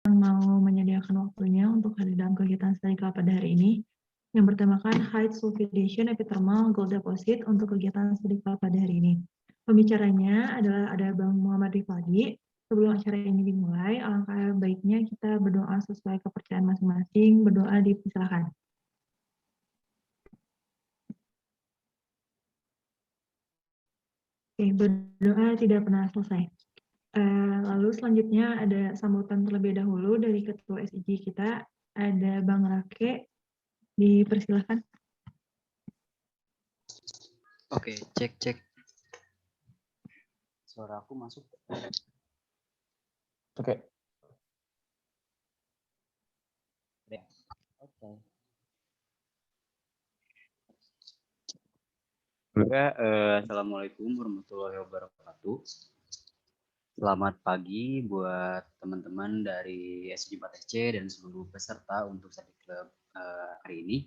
mau menyediakan waktunya untuk hadir dalam kegiatan study club pada hari ini yang bertemakan High Sulfidation Epithermal Gold Deposit untuk kegiatan study club pada hari ini. Pembicaranya adalah ada Bang Muhammad Rifadi. Sebelum acara ini dimulai, alangkah baiknya kita berdoa sesuai kepercayaan masing-masing. Berdoa dipersilakan. Oke, berdoa tidak pernah selesai. Lalu selanjutnya ada sambutan terlebih dahulu dari Ketua SIG kita, ada Bang Rake, dipersilakan. Oke, cek. Suara aku masuk? Oke. Ya. Oke. Assalamualaikum warahmatullahi wabarakatuh. Selamat pagi buat teman-teman dari SJ4SC dan seluruh peserta untuk study club hari ini.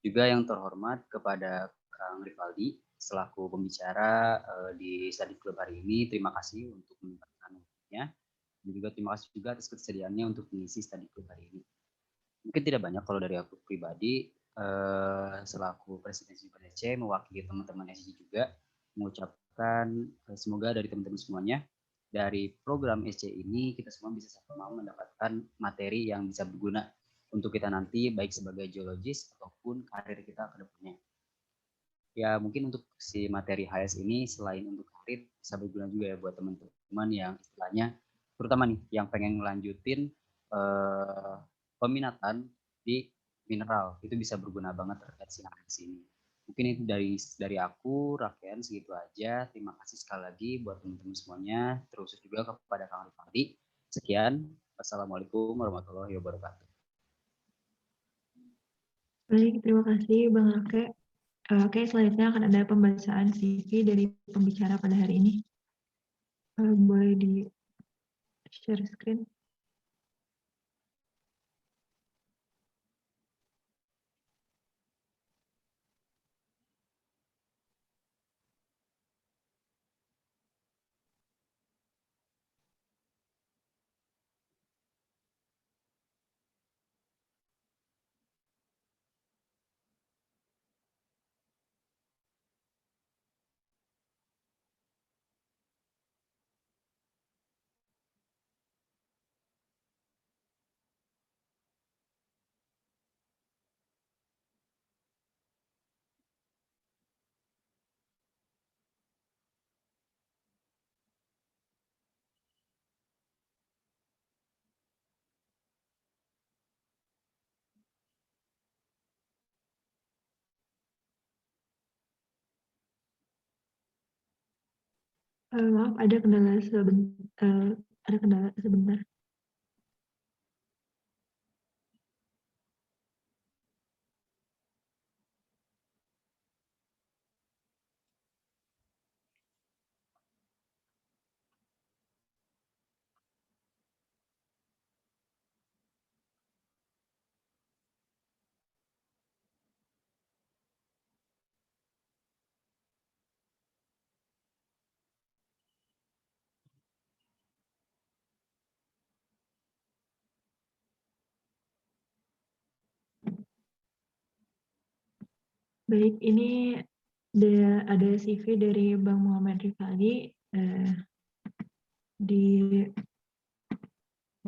Juga yang terhormat kepada Kang Rivaldi selaku pembicara di study club hari ini. Terima kasih untuk menyempatkan waktunya. Dan juga terima kasih juga atas kesediaannya untuk mengisi study club hari ini. Mungkin tidak banyak kalau dari aku pribadi selaku Presiden SC mewakili teman-teman SC juga mengucapkan semoga dari teman-teman semuanya dari program SC ini kita semua bisa sama-sama mendapatkan materi yang bisa berguna untuk kita nanti baik sebagai geologis ataupun karir kita ke depannya. Ya mungkin untuk si materi HS ini selain untuk karir bisa berguna juga ya buat teman-teman yang istilahnya terutama nih yang pengen ngelanjutin peminatan di mineral, itu bisa berguna banget terkait sinapsis ini. Mungkin itu dari aku, Raken, segitu aja. Terima kasih sekali lagi buat teman-teman semuanya, terus juga kepada Kang Rifaldi. Sekian, Wassalamualaikum warahmatullahi wabarakatuh. Baik, terima kasih Bang Rake. Oke, selanjutnya akan ada pembacaan CV dari pembicara pada hari ini. Boleh di share screen. Maaf, ada kendala sebentar. Baik, ini ada CV dari Bang Muhammad Rifaldi di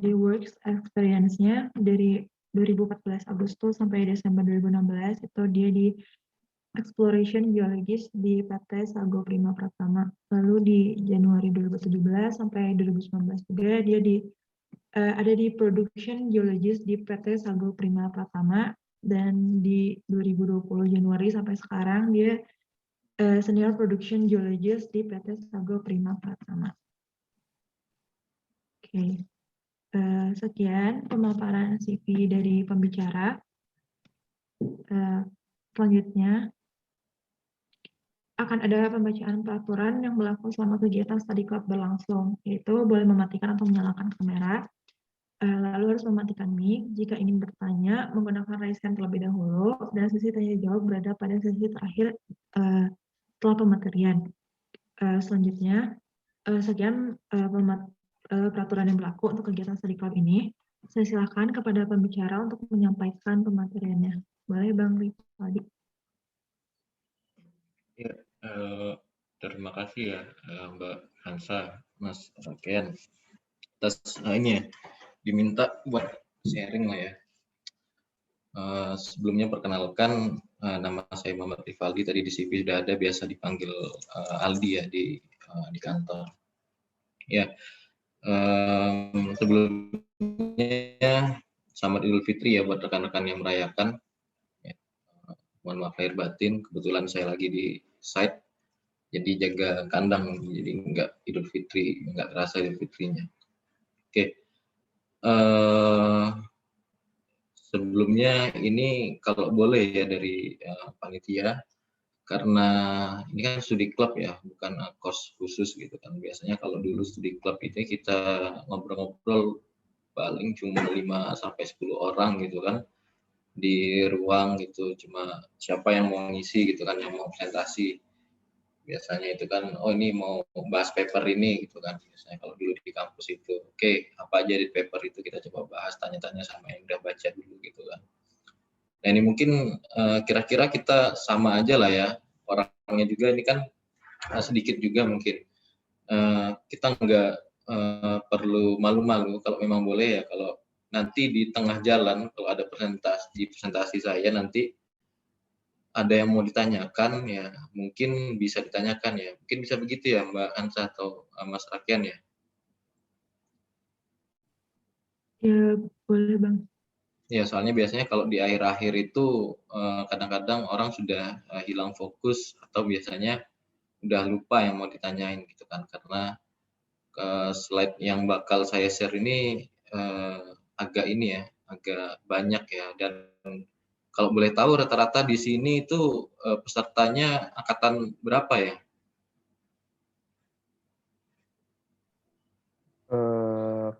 works experience-nya dari 2014 Agustus sampai Desember 2016 itu dia di exploration geologist di PT Sago Prima Pratama. Lalu di Januari 2017 sampai 2019 juga dia ada di production geologist di PT Sago Prima Pratama, dan di 2020 Januari sampai sekarang dia senior production geologist di PT Sago Prima Pratama. Oke. Sekian pemaparan CV dari pembicara. Selanjutnya akan ada pembacaan peraturan yang berlaku selama kegiatan study club berlangsung, yaitu boleh mematikan atau menyalakan kamera, lalu harus mematikan mic jika ingin bertanya, menggunakan raise hand terlebih dahulu, dan sesi tanya jawab berada pada sesi terakhir setelah pematerian. Selanjutnya, sekian peraturan yang berlaku untuk kegiatan study club ini. Saya silakan kepada pembicara untuk menyampaikan pemateriannya. Boleh Bang Rifadi? Ya, terima kasih ya Mbak Hansa, Mas Raken. Atas ini ya, diminta buat sharing lah ya. Sebelumnya perkenalkan, nama saya Muhammad Rivaldi, tadi di CV sudah ada, biasa dipanggil Aldi ya di kantor. Ya, sebelumnya selamat Idul Fitri ya buat rekan-rekan yang merayakan. Ya, mohon maaf lahir batin, kebetulan saya lagi di site, jadi jaga kandang, jadi nggak Idul Fitri, nggak terasa Idul Fitrinya. Oke, sebelumnya ini kalau boleh ya dari panitia, karena ini kan studi klub ya, bukan kos khusus gitu kan. Biasanya kalau dulu studi klub itu kita ngobrol-ngobrol paling cuma 5 sampai 10 orang gitu kan di ruang gitu, cuma siapa yang mau ngisi gitu kan, yang mau presentasi. Biasanya itu kan, oh ini mau bahas paper ini gitu kan, biasanya kalau dulu di kampus itu. Oke, apa aja di paper itu kita coba bahas, tanya-tanya sama yang udah baca dulu gitu kan. Nah ini mungkin kira-kira kita sama aja lah ya, orangnya juga ini kan sedikit juga mungkin. Kita nggak perlu malu-malu kalau memang boleh ya, kalau nanti di tengah jalan kalau ada presentasi saya nanti ada yang mau ditanyakan ya mungkin bisa ditanyakan ya, mungkin bisa begitu ya Mbak Ansa atau Mas Rakian ya. Ya, boleh Bang. Ya soalnya biasanya kalau di akhir-akhir itu kadang-kadang orang sudah hilang fokus atau biasanya udah lupa yang mau ditanyain gitu kan, karena slide yang bakal saya share ini agak ini ya, agak banyak ya, dan kalau boleh tahu rata-rata di sini itu pesertanya angkatan berapa ya?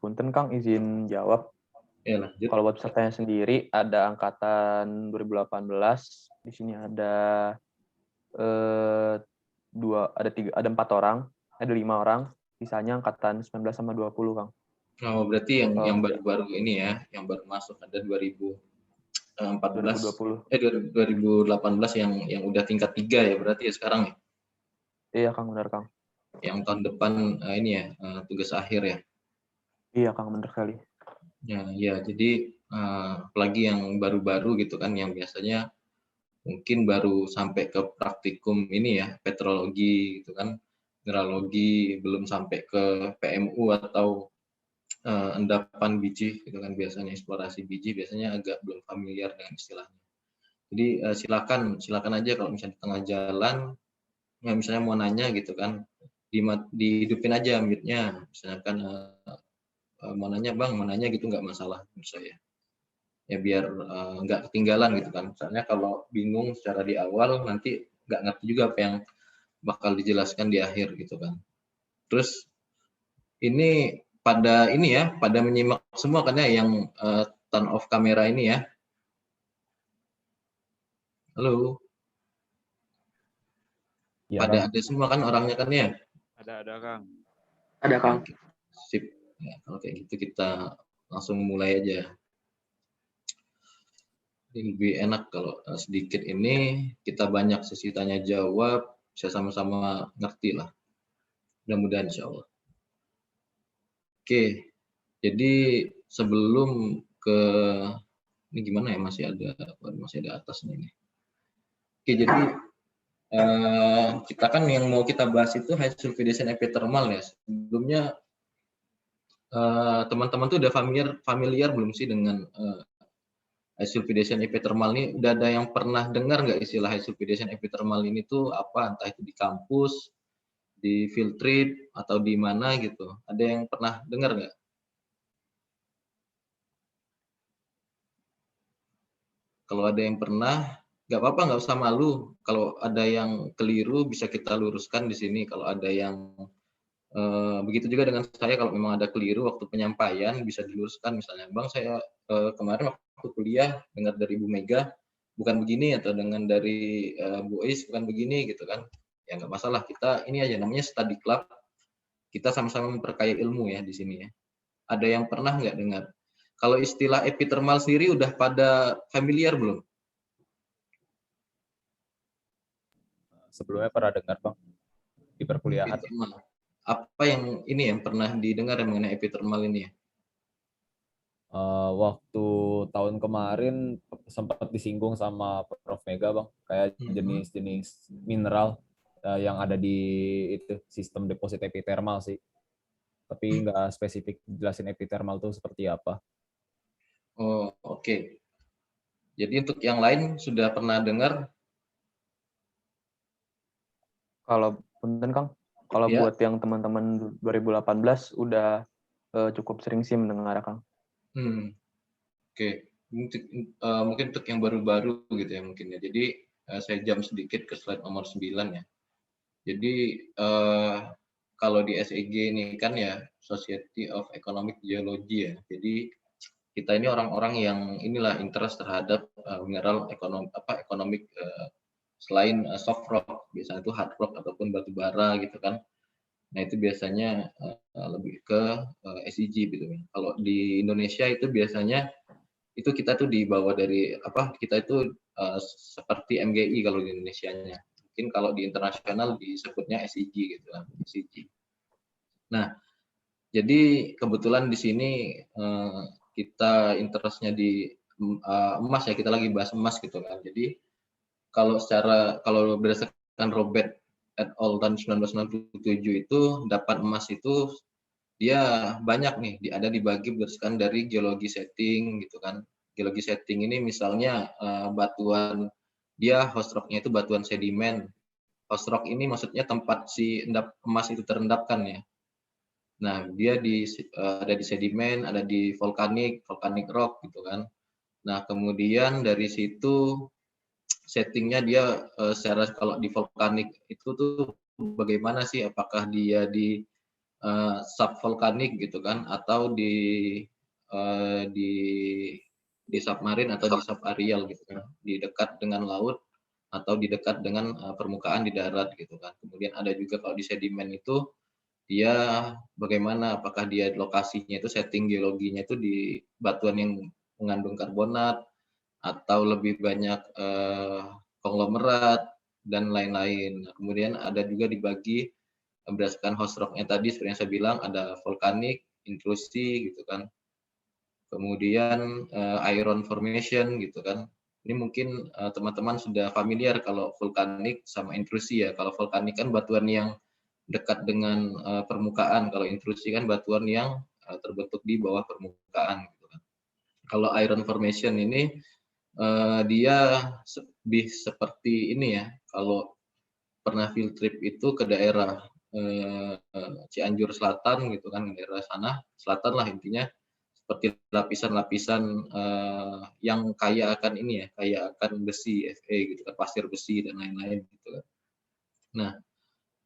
Punten Kang, izin jawab. Ya lanjut. Kalau buat pesertanya sendiri ada angkatan 2018, di sini ada ada 4 orang, ada 5 orang, sisanya angkatan 19 sama 20 Kang. Oh, berarti yang baru-baru ini ya, yang baru masuk ada 2014, 2018 yang udah tingkat 3 ya berarti ya sekarang ya? Iya Kang, benar Kang. Yang tahun depan ini ya tugas akhir ya? Iya Kang, benar sekali. Ya, jadi apalagi yang baru-baru gitu kan, yang biasanya mungkin baru sampai ke praktikum ini ya, petrologi gitu kan, mineralogi, belum sampai ke PMU atau endapan biji gitu kan, biasanya eksplorasi biji biasanya agak belum familiar dengan istilahnya. Jadi silakan aja kalau misalnya di tengah jalan, ya misalnya mau nanya gitu kan, dihidupin aja mute-nya, misalkan mau nanya Bang, mau nanya gitu nggak masalah menurut saya. Ya biar nggak ketinggalan gitu kan. Misalnya kalau bingung secara di awal nanti nggak ngerti juga apa yang bakal dijelaskan di akhir gitu kan. Terus ini pada menyimak semua kan ya yang turn off kamera ini ya. Halo. Ya, pada ada semua kan orangnya kan ya? Ada Kang. Ada Kang. Sip. Ya, kalau kayak gitu kita langsung mulai aja. Lebih enak kalau sedikit ini kita banyak sesi tanya jawab, bisa sama-sama ngerti lah. Mudah-mudahan insya Allah. Oke, jadi sebelum ke ini gimana ya, masih ada atasnya ini. Oke, jadi kita kan yang mau kita bahas itu high sulfidation epithermal ya. Sebelumnya teman-teman tuh udah familiar belum sih dengan high sulfidation epithermal ini? Udah ada yang pernah dengar nggak istilah high sulfidation epithermal ini tuh apa? Entah itu di kampus, di field trip, atau di mana gitu. Ada yang pernah dengar nggak? Kalau ada yang pernah, nggak apa-apa, nggak usah malu. Kalau ada yang keliru bisa kita luruskan di sini. Kalau ada yang begitu juga dengan saya, kalau memang ada keliru waktu penyampaian bisa diluruskan. Misalnya, Bang saya kemarin waktu kuliah dengar dari Bu Mega bukan begini, atau dengan dari Bu Ais bukan begini gitu kan. Ya nggak masalah, kita ini aja namanya study club. Kita sama-sama memperkaya ilmu ya di sini ya. Ada yang pernah nggak dengar Kalau istilah epithermal sendiri udah pada familiar belum? Sebelumnya pernah dengar Bang di perkuliahan. Epithermal. Apa yang ini yang pernah didengar yang mengenai epithermal ini ya? Waktu tahun kemarin sempat disinggung sama Prof Mega Bang, kayak jenis-jenis mineral yang ada di itu sistem deposit epithermal sih. Tapi nggak spesifik jelasin epithermal itu seperti apa. Oh, oke. Jadi untuk yang lain sudah pernah dengar? Kalau punten Kang, kalau Ya. buat yang teman-teman 2018 udah cukup sering sih mendengar Kang. Oke. Mungkin untuk yang baru-baru gitu ya mungkin ya. Jadi saya jump sedikit ke slide nomor 9 ya. Jadi kalau di SEG ini kan ya Society of Economic Geology ya. Jadi kita ini orang-orang yang inilah interest terhadap mineral ekonomik selain soft rock, biasanya itu hard rock ataupun batu bara gitu kan. Nah itu biasanya lebih ke SEG gitu ya. Kalau di Indonesia itu biasanya itu kita tuh dibawa dari kita itu seperti MGI kalau di Indonesianya. Mungkin kalau di internasional disebutnya SEG gitu kan, SEG. Nah, jadi kebetulan di sini kita interestnya di emas ya, kita lagi bahas emas gitu kan. Jadi kalau berdasarkan Robert et al. Tahun 1997 itu dapat emas itu dia banyak nih, ada dibagi berdasarkan dari geologi setting gitu kan. Geologi setting ini misalnya batuan, dia host rocknya itu batuan sedimen. Host rock ini maksudnya tempat si emas itu terendapkan ya. Nah, dia ada di sedimen, ada di volcanic rock gitu kan. Nah, kemudian dari situ settingnya dia secara kalau di volcanic itu tuh bagaimana sih, apakah dia di subvolcanic gitu kan, atau di submarin atau di subaerial gitu kan, di dekat dengan laut atau di dekat dengan permukaan di darat gitu kan. Kemudian ada juga kalau di sedimen itu dia bagaimana, apakah dia lokasinya itu setting geologinya itu di batuan yang mengandung karbonat atau lebih banyak konglomerat dan lain-lain. Nah, kemudian ada juga dibagi berdasarkan host rocknya tadi seperti yang saya bilang, ada volcanic, intrusi gitu kan. Kemudian iron formation gitu kan. Ini mungkin teman-teman sudah familiar kalau vulkanik sama intrusi ya. Kalau vulkanik kan batuan yang dekat dengan permukaan, kalau intrusi kan batuan yang terbentuk di bawah permukaan gitu kan. Kalau iron formation ini dia lebih seperti ini ya. Kalau pernah field trip itu ke daerah Cianjur Selatan gitu kan, daerah sana selatan lah intinya, seperti lapisan-lapisan yang kaya akan ini ya, kaya akan besi Fe gitu kan, pasir besi dan lain-lain gitu kan. Nah,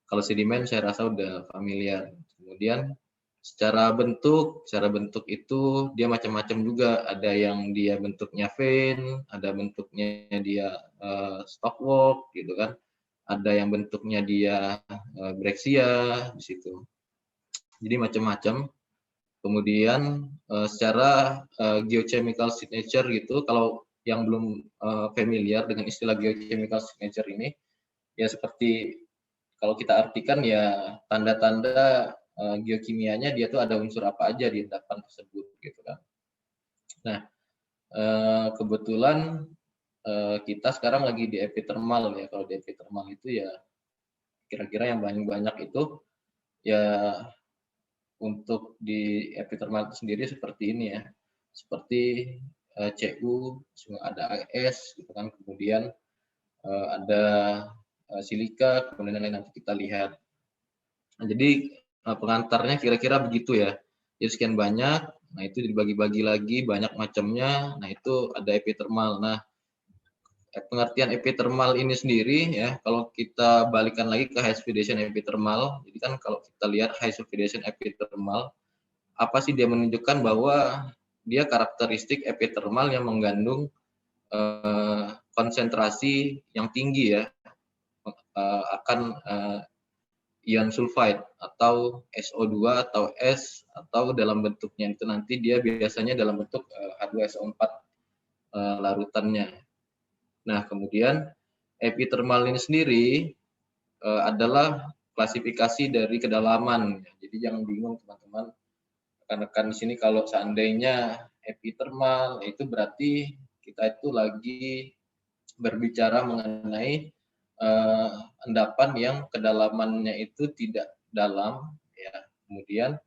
kalau sedimen saya rasa udah familiar. Kemudian secara bentuk itu dia macam-macam juga. Ada yang dia bentuknya vein, ada bentuknya dia stockwork gitu kan. Ada yang bentuknya dia breccia di situ. Jadi macam-macam. Kemudian secara geochemical signature gitu, kalau yang belum familiar dengan istilah geochemical signature ini, ya seperti kalau kita artikan ya tanda-tanda geokimianya dia tuh ada unsur apa aja di endapan tersebut gitu kan. Nah, kebetulan kita sekarang lagi di epithermal ya. Kalau di epithermal itu ya kira-kira yang banyak itu ya untuk di epithermal itu sendiri seperti ini ya. Seperti Cu, ada AS gitu kan, kemudian ada silika, kemudian lain nanti kita lihat. Nah, jadi pengantarnya kira-kira begitu ya. Jadi sekian banyak, nah itu dibagi-bagi lagi banyak macamnya. Nah itu ada epithermal. Nah pengertian epithermal ini sendiri ya, kalau kita balikan lagi ke high sulfidation epithermal, jadi kan kalau kita lihat high sulfidation epithermal, apa sih dia menunjukkan bahwa dia karakteristik epithermal yang mengandung konsentrasi yang tinggi ya akan ion sulfide atau SO2 atau S, atau dalam bentuknya itu nanti dia biasanya dalam bentuk H2SO4 larutannya. Nah, kemudian epithermal ini sendiri adalah klasifikasi dari kedalaman. Jadi jangan bingung teman-teman, rekan-rekan di sini kalau seandainya epithermal itu berarti kita itu lagi berbicara mengenai endapan yang kedalamannya itu tidak dalam, ya. Kemudian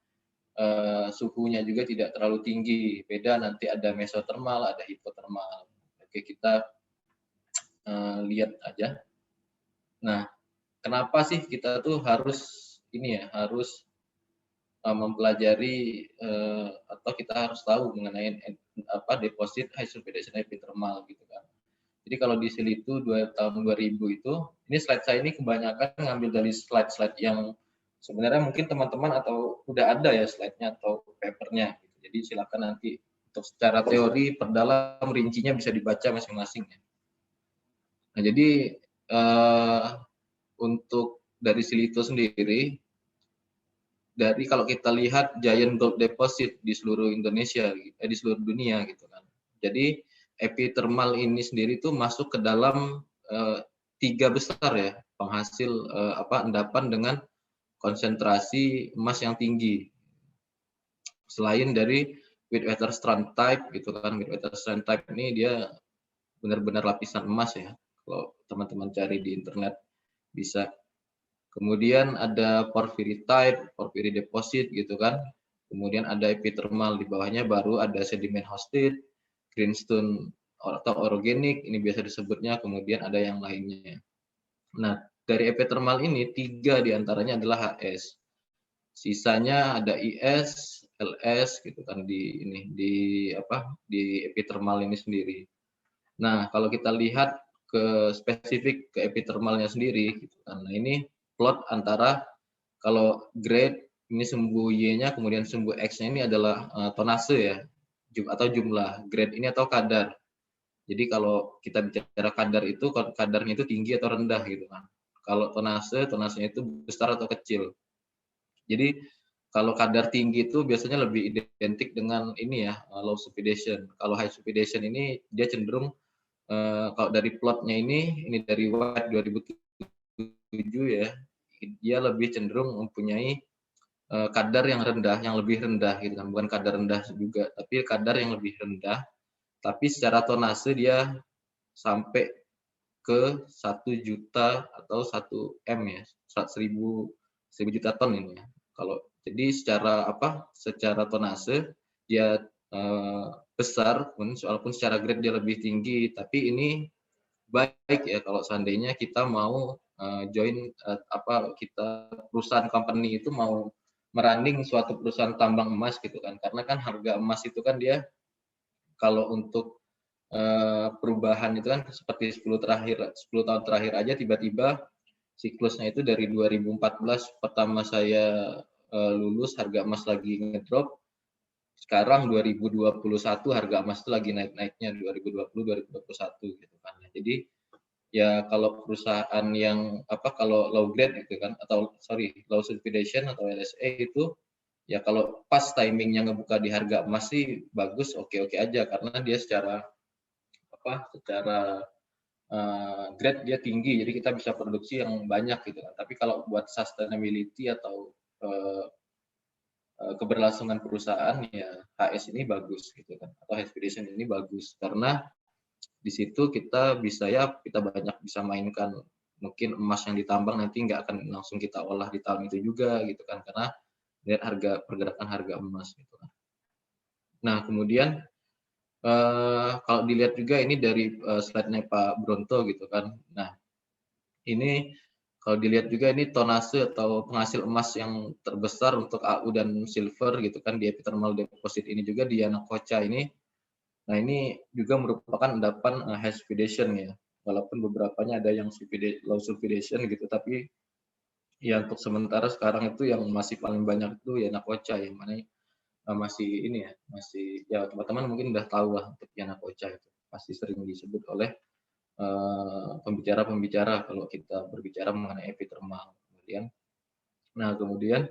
suhunya juga tidak terlalu tinggi. Beda nanti ada mesothermal, ada hipothermal. Oke, kita lihat aja. Nah, kenapa sih kita tuh harus ini ya, harus mempelajari atau kita harus tahu mengenai deposit high sulfidation epithermal gitu kan. Jadi kalau di Silitu tahun 2000 itu, ini slide saya ini kebanyakan ngambil dari slide-slide yang sebenarnya mungkin teman-teman atau udah ada ya slide-nya atau papernya. Gitu. Jadi silakan nanti untuk secara teori perdalam rincinya bisa dibaca masing-masing. Ya. Nah jadi untuk dari Silitu sendiri, dari kalau kita lihat giant gold deposit di seluruh Indonesia, di seluruh dunia gitu kan. Jadi epithermal ini sendiri tuh masuk ke dalam 3 besar ya penghasil endapan dengan konsentrasi emas yang tinggi. Selain dari Witwatersrand type gitu kan, Witwatersrand type ini dia benar-benar lapisan emas ya. Kalau teman-teman cari di internet bisa. Kemudian ada porphyry type, porphyry deposit gitu kan. Kemudian ada epithermal, di bawahnya baru ada sediment hosted, greenstone atau orogenik, ini biasa disebutnya, kemudian ada yang lainnya. Nah, dari epithermal ini 3 diantaranya adalah HS. Sisanya ada IS, LS gitu kan di epithermal ini sendiri. Nah, kalau kita lihat ke spesifik ke epithermalnya sendiri gitu kan. Nah, ini plot antara kalau grade ini sumbu Y-nya kemudian sumbu X-nya ini adalah tonase ya atau jumlah, grade ini atau kadar. Jadi kalau kita bicara kadar itu kadarnya itu tinggi atau rendah gitu kan. Kalau tonasenya itu besar atau kecil. Jadi kalau kadar tinggi itu biasanya lebih identik dengan ini ya, low sulfidation. Kalau high sulfidation ini dia cenderung kalau dari plotnya ini dari White 2007 ya, dia lebih cenderung mempunyai kadar yang rendah, yang lebih rendah gitu kan, bukan kadar rendah juga, tapi kadar yang lebih rendah, tapi secara tonase dia sampai ke 1 juta atau 1 M ya, 1.000 juta ton ini ya. Kalau jadi secara tonase dia besar, walaupun secara grade dia lebih tinggi, tapi ini baik ya kalau seandainya kita mau join kita perusahaan company itu mau merunning suatu perusahaan tambang emas gitu kan, karena kan harga emas itu kan dia kalau untuk perubahan itu kan seperti 10 tahun terakhir aja tiba-tiba siklusnya itu dari 2014 pertama saya lulus harga emas lagi ngedrop, sekarang 2021 harga emas itu lagi naik-naiknya 2020 2021 gitu kan. Jadi ya kalau perusahaan yang kalau low grade gitu kan atau low sulfidation atau LSA itu ya kalau pas timingnya ngebuka di harga emas sih bagus, oke-oke aja karena dia secara grade dia tinggi jadi kita bisa produksi yang banyak gitu kan. Tapi kalau buat sustainability atau keberlangsungan perusahaan ya HS ini bagus gitu kan atau expedition ini bagus karena di situ kita banyak bisa mainkan mungkin emas yang ditambang nanti nggak akan langsung kita olah di tahun itu juga gitu kan karena lihat pergerakan harga emas gitu kan. Nah kemudian kalau dilihat juga ini dari slide-nya Pak Bronto gitu kan. Nah ini kalau dilihat juga ini tonase atau penghasil emas yang terbesar untuk AU dan silver gitu kan di epithermal deposit ini juga di Yanacocha ini. Nah ini juga merupakan endapan high sulfidation ya. Walaupun beberapanya ada yang low sulfidation gitu, tapi ya untuk sementara sekarang itu yang masih paling banyak itu Yanacocha yang mana masih ini ya, masih ya teman-teman mungkin udah tahu lah untuk Yanacocha itu pasti sering disebut oleh pembicara-pembicara kalau kita berbicara mengenai epithermal. Kemudian Nah, kemudian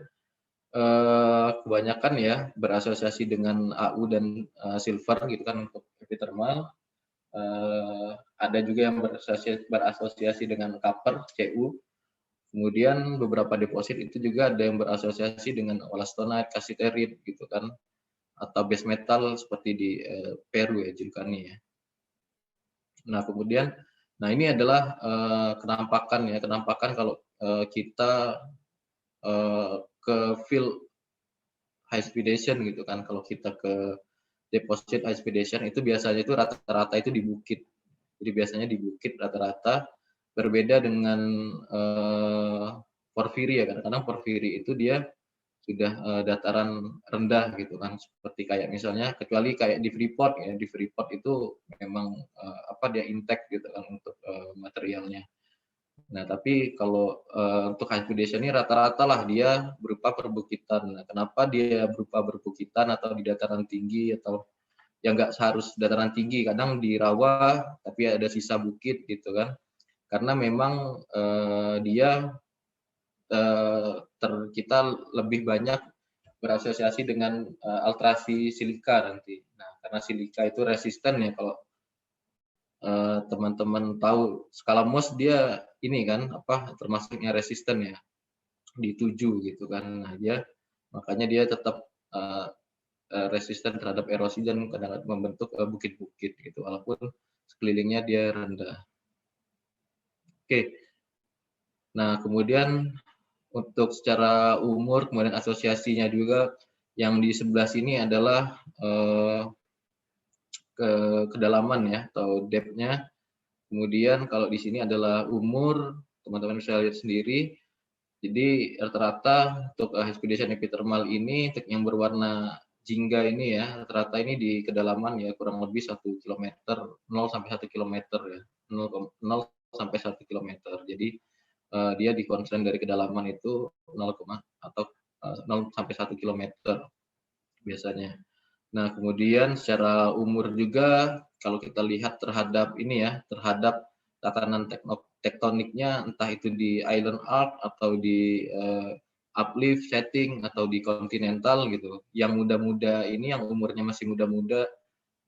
kebanyakan ya berasosiasi dengan AU dan silver gitu kan untuk epithermal. Ada juga yang berasosiasi dengan copper, Cu. Kemudian beberapa deposit itu juga ada yang berasosiasi dengan wollastonite, cassiterite gitu kan, atau base metal seperti di Peru ya, Julkani ya. Nah, kemudian ini adalah kenampakan kalau kita ke field high expedition gitu kan. Kalau kita ke deposit high expedition itu biasanya itu rata-rata itu di bukit. Jadi biasanya di bukit rata-rata, berbeda dengan porfiri ya. Kadang-kadang porfiri itu dia sudah dataran rendah gitu kan, seperti kayak misalnya kecuali kayak di Freeport ya, di Freeport itu memang dia intact gitu kan untuk materialnya. Nah, tapi kalau untuk high expedition ini rata-rata lah dia berupa perbukitan. Nah, kenapa dia berupa perbukitan atau di dataran tinggi atau yang nggak harus dataran tinggi, kadang di rawa tapi ada sisa bukit gitu kan. Karena memang dia kita lebih banyak berasosiasi dengan alterasi silika nanti. Nah, karena silika itu resisten ya, kalau teman-teman tahu skala Mohs dia ini kan termasuknya resisten ya di 7 gitu kan. Nah, makanya dia tetap resisten terhadap erosi dan kadang-kadang membentuk bukit-bukit gitu walaupun sekelilingnya dia rendah. Oke. Nah, kemudian untuk secara umur kemudian asosiasinya juga yang di sebelah sini adalah kedalaman ya atau depth-nya. Kemudian kalau di sini adalah umur, teman-teman bisa lihat sendiri. Jadi rata-rata untuk expedition epithermal ini yang berwarna jingga ini ya, rata-rata ini di kedalaman ya kurang lebih 1 km, 0 sampai 1 km ya. 0 sampai 1 km. Jadi dia dikonsen dari kedalaman itu 0 sampai 1 km biasanya. Nah, kemudian secara umur juga kalau kita lihat terhadap ini ya, terhadap tatanan tektoniknya, entah itu di island arc atau di uplift setting atau di continental gitu. Yang muda-muda ini, yang umurnya masih muda-muda,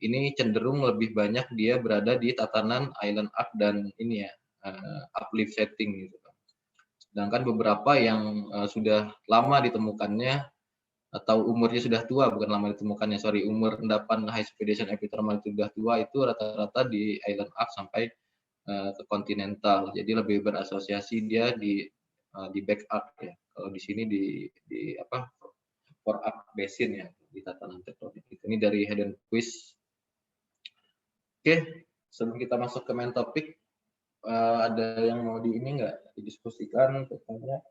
ini cenderung lebih banyak dia berada di tatanan island arc dan ini ya, uplift setting gitu. Sedangkan beberapa yang sudah lama ditemukannya atau umurnya sudah tua, bukan lama ditemukannya, umur endapan high expedition epithermal itu sudah tua, itu rata-rata di island arc sampai ke continental. Jadi lebih berasosiasi dia di back arc ya. Kalau di sini di fore arc basin ya, di tatanan tektonik. Ini dari Hayden Quiz. Oke, sebelum kita masuk ke main topik, ada yang mau nggak didiskusikan pokoknya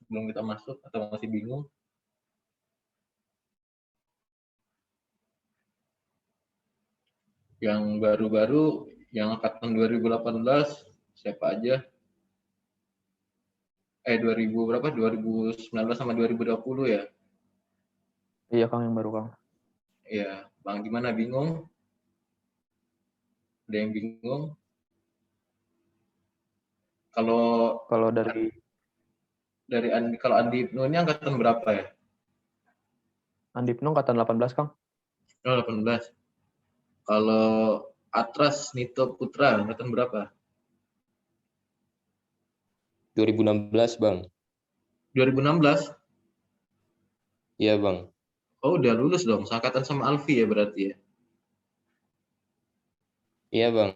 sebelum kita masuk atau masih bingung? Yang baru-baru, yang angkatan 2018, siapa aja? 2019 sama 2020 ya? Iya, Kang, yang baru, Kang. Iya, Bang, gimana, bingung? Ada yang bingung? Kalau dari Andi, kalau Andi Ibnu ini angkatan berapa ya? Andi Ibnu angkatan 18, Kang. Oh, 18. Kalau Atras Nito Putra angkatan berapa? 2016, Bang. 2016? Iya, Bang. Oh, udah lulus dong. Seangkatan sama Alfi ya berarti ya? Iya, Bang.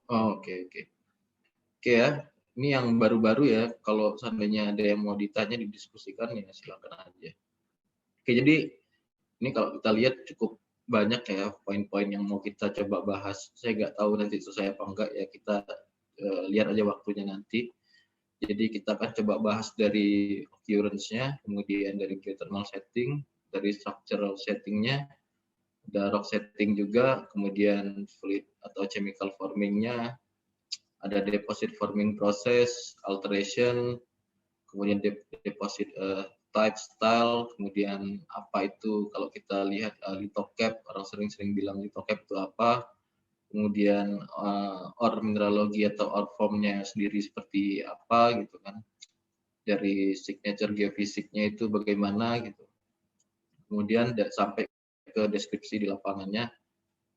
Oh, oke. Oke ya. Ini yang baru-baru ya. Kalau seandainya ada yang mau ditanya, didiskusikan ya silakan aja. Oke, jadi ini kalau kita lihat cukup banyak ya poin-poin yang mau kita coba bahas. Saya nggak tahu nanti selesai apa enggak ya, kita lihat aja waktunya nanti. Jadi kita akan coba bahas dari occurrence-nya, kemudian dari geothermal setting, dari structural setting-nya, ada rock setting juga, kemudian fluid atau chemical forming-nya, ada deposit forming process, alteration, kemudian deposit type, style, kemudian apa itu kalau kita lihat lithocap, orang sering bilang lithocap itu apa, kemudian ore mineralogi atau ore formnya sendiri seperti apa gitu kan. dari signature geofisiknya itu bagaimana gitu. Kemudian sampai ke deskripsi di lapangannya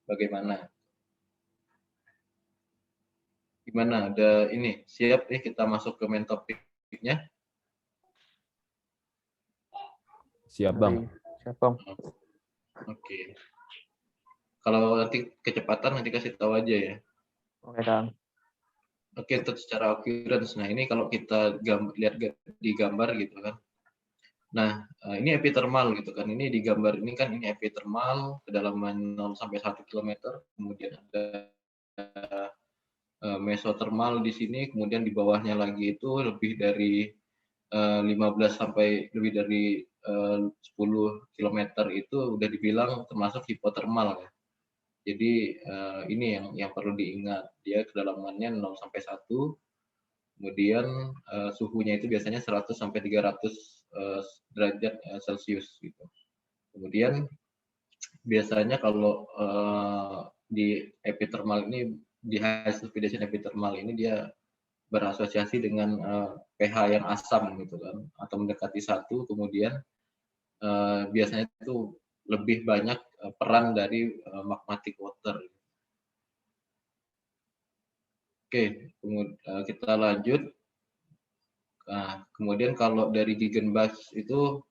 bagaimana. Gimana? Ada ini siap nih kita masuk ke main topiknya. Siap, Bang. Siap, Bang. Oke. Kalau nanti kecepatan nanti kasih tahu aja ya. Oke, Kang. Oke, untuk secara occurrence. Nah, ini kalau kita lihat di gambar gitu kan. Nah, ini epithermal gitu kan. Ini di gambar ini kan ini epithermal kedalaman 0 sampai 1 km. Kemudian ada mesothermal di sini, kemudian di bawahnya lagi itu lebih dari 15 sampai lebih dari 10 km itu udah dibilang termasuk hipothermal ya. Jadi ini yang perlu diingat, dia kedalamannya 0 sampai 1, kemudian suhunya itu biasanya 100 sampai 300 derajat Celcius gitu. Kemudian biasanya kalau di epithermal ini, di high sulfidation epithermal ini dia berasosiasi dengan pH yang asam gitu kan, atau mendekati 1, kemudian biasanya itu lebih banyak peran dari magmatic water. Oke, kita lanjut. Nah, kemudian kalau dari Gegenbach itu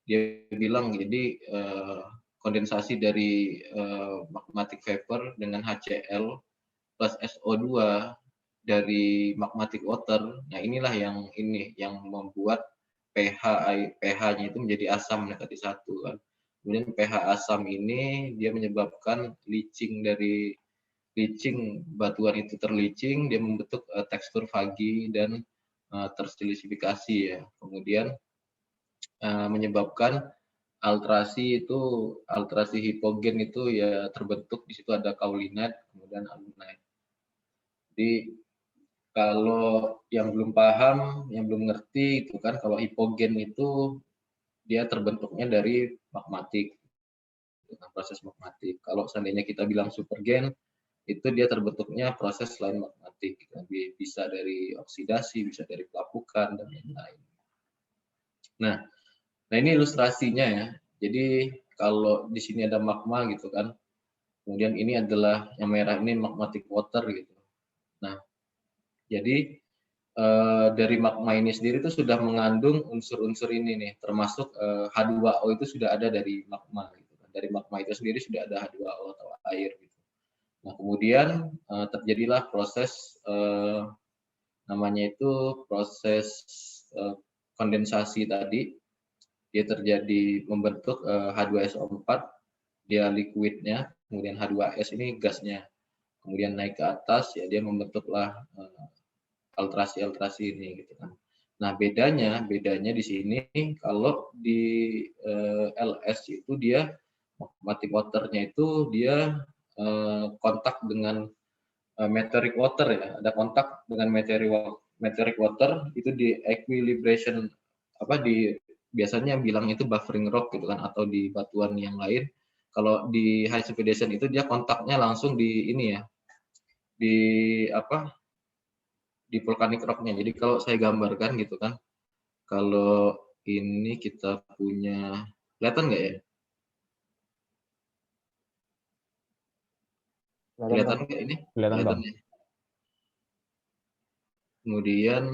dia bilang jadi kondensasi dari magmatic vapor dengan HCl plus SO2 dari magmatic water. Nah, inilah yang membuat pH-nya itu menjadi asam mendekati 1 kan. Kemudian pH asam ini dia menyebabkan leaching batuan itu terleaching, dia membentuk tekstur fagi dan tersilicifikasi ya. Kemudian menyebabkan alterasi hipogen itu ya terbentuk, di situ ada kaulinite, kemudian alunite. Jadi kalau yang belum paham, yang belum ngerti itu kan, kalau hipogen itu dia terbentuknya dari magmatik, proses magmatik. Kalau seandainya kita bilang supergen, itu dia terbentuknya proses selain magmatik. Bisa dari oksidasi, bisa dari pelapukan, dan lain-lain. Nah, ini ilustrasinya ya. Jadi kalau di sini ada magma gitu kan, kemudian ini adalah yang merah ini magmatic water gitu. Nah, jadi dari magma ini sendiri itu sudah mengandung unsur-unsur ini nih, termasuk H2O itu sudah ada dari magma. Gitu. Dari magma itu sendiri sudah ada H2O atau air. Gitu. Nah, kemudian terjadilah proses namanya itu proses kondensasi tadi. Dia terjadi membentuk H2SO4, dia liquidnya, kemudian H2S ini gasnya. Kemudian naik ke atas, ya dia membentuklah alterasi ini gitu kan. Nah, bedanya di sini kalau di LS itu dia magmatic waternya itu dia kontak dengan meteoric water ya, ada kontak dengan meteoric water itu di equilibration biasanya bilang itu buffering rock gitu kan, atau di batuan yang lain. Kalau di high sulfidation itu dia kontaknya langsung di ini ya, di volcanic rocknya. Jadi kalau saya gambarkan gitu kan, kalau ini kita punya, kelihatan nggak ya? Kelihatan nggak ini? Kelihatan, Bang. Ya. Kemudian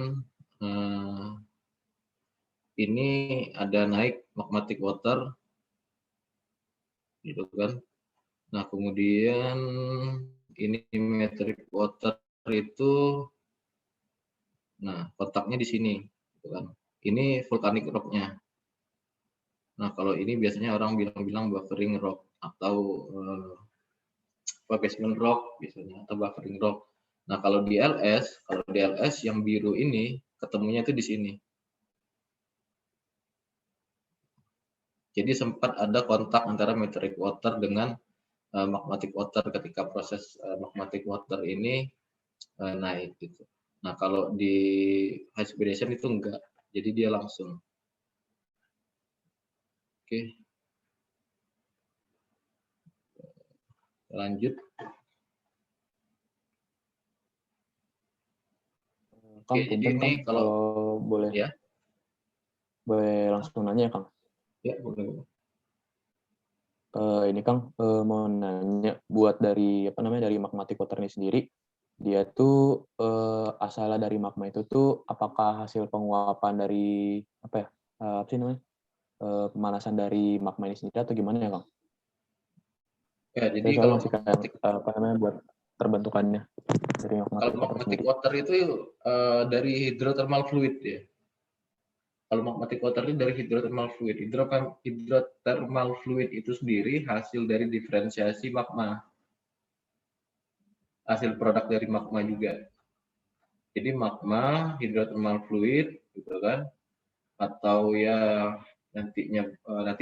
ini ada naik magmatic water, gitu kan. Nah, kemudian ini meteoric water itu, nah kontaknya di sini, gitu kan. Ini volcanic rocknya. Nah, kalau ini biasanya orang bilang buffering rock atau basement rock biasanya, atau buffering rock. Nah, kalau di LS yang biru ini ketemunya itu di sini. Jadi sempat ada kontak antara meteoric water dengan magmatic water ketika proses magmatic water ini naik gitu. Nah, kalau di high sulfidation itu enggak, jadi dia langsung. Oke. Lanjut. Kang, Oke, jadi ini kalau boleh ya. Boleh langsung nanya ya, Kang? Ya, boleh. Ini Kang, mau nanya buat dari dari magmatic water ini sendiri, dia tuh asalnya dari magma itu tuh apakah hasil penguapan dari pemanasan dari magma ini sendiri atau gimana ya, Kang? Ya, jadi Saya kalau masih kayak buat terbentukannya dari magmatic water magmatic sendiri. water itu dari hydrothermal fluid ya. Kalau magmatic water itu dari hydrothermal fluid. Hydrothermal fluid itu sendiri hasil dari diferensiasi magma. Hasil produk dari magma juga. Jadi magma, hydrothermal fluid, gitu kan, atau ya nanti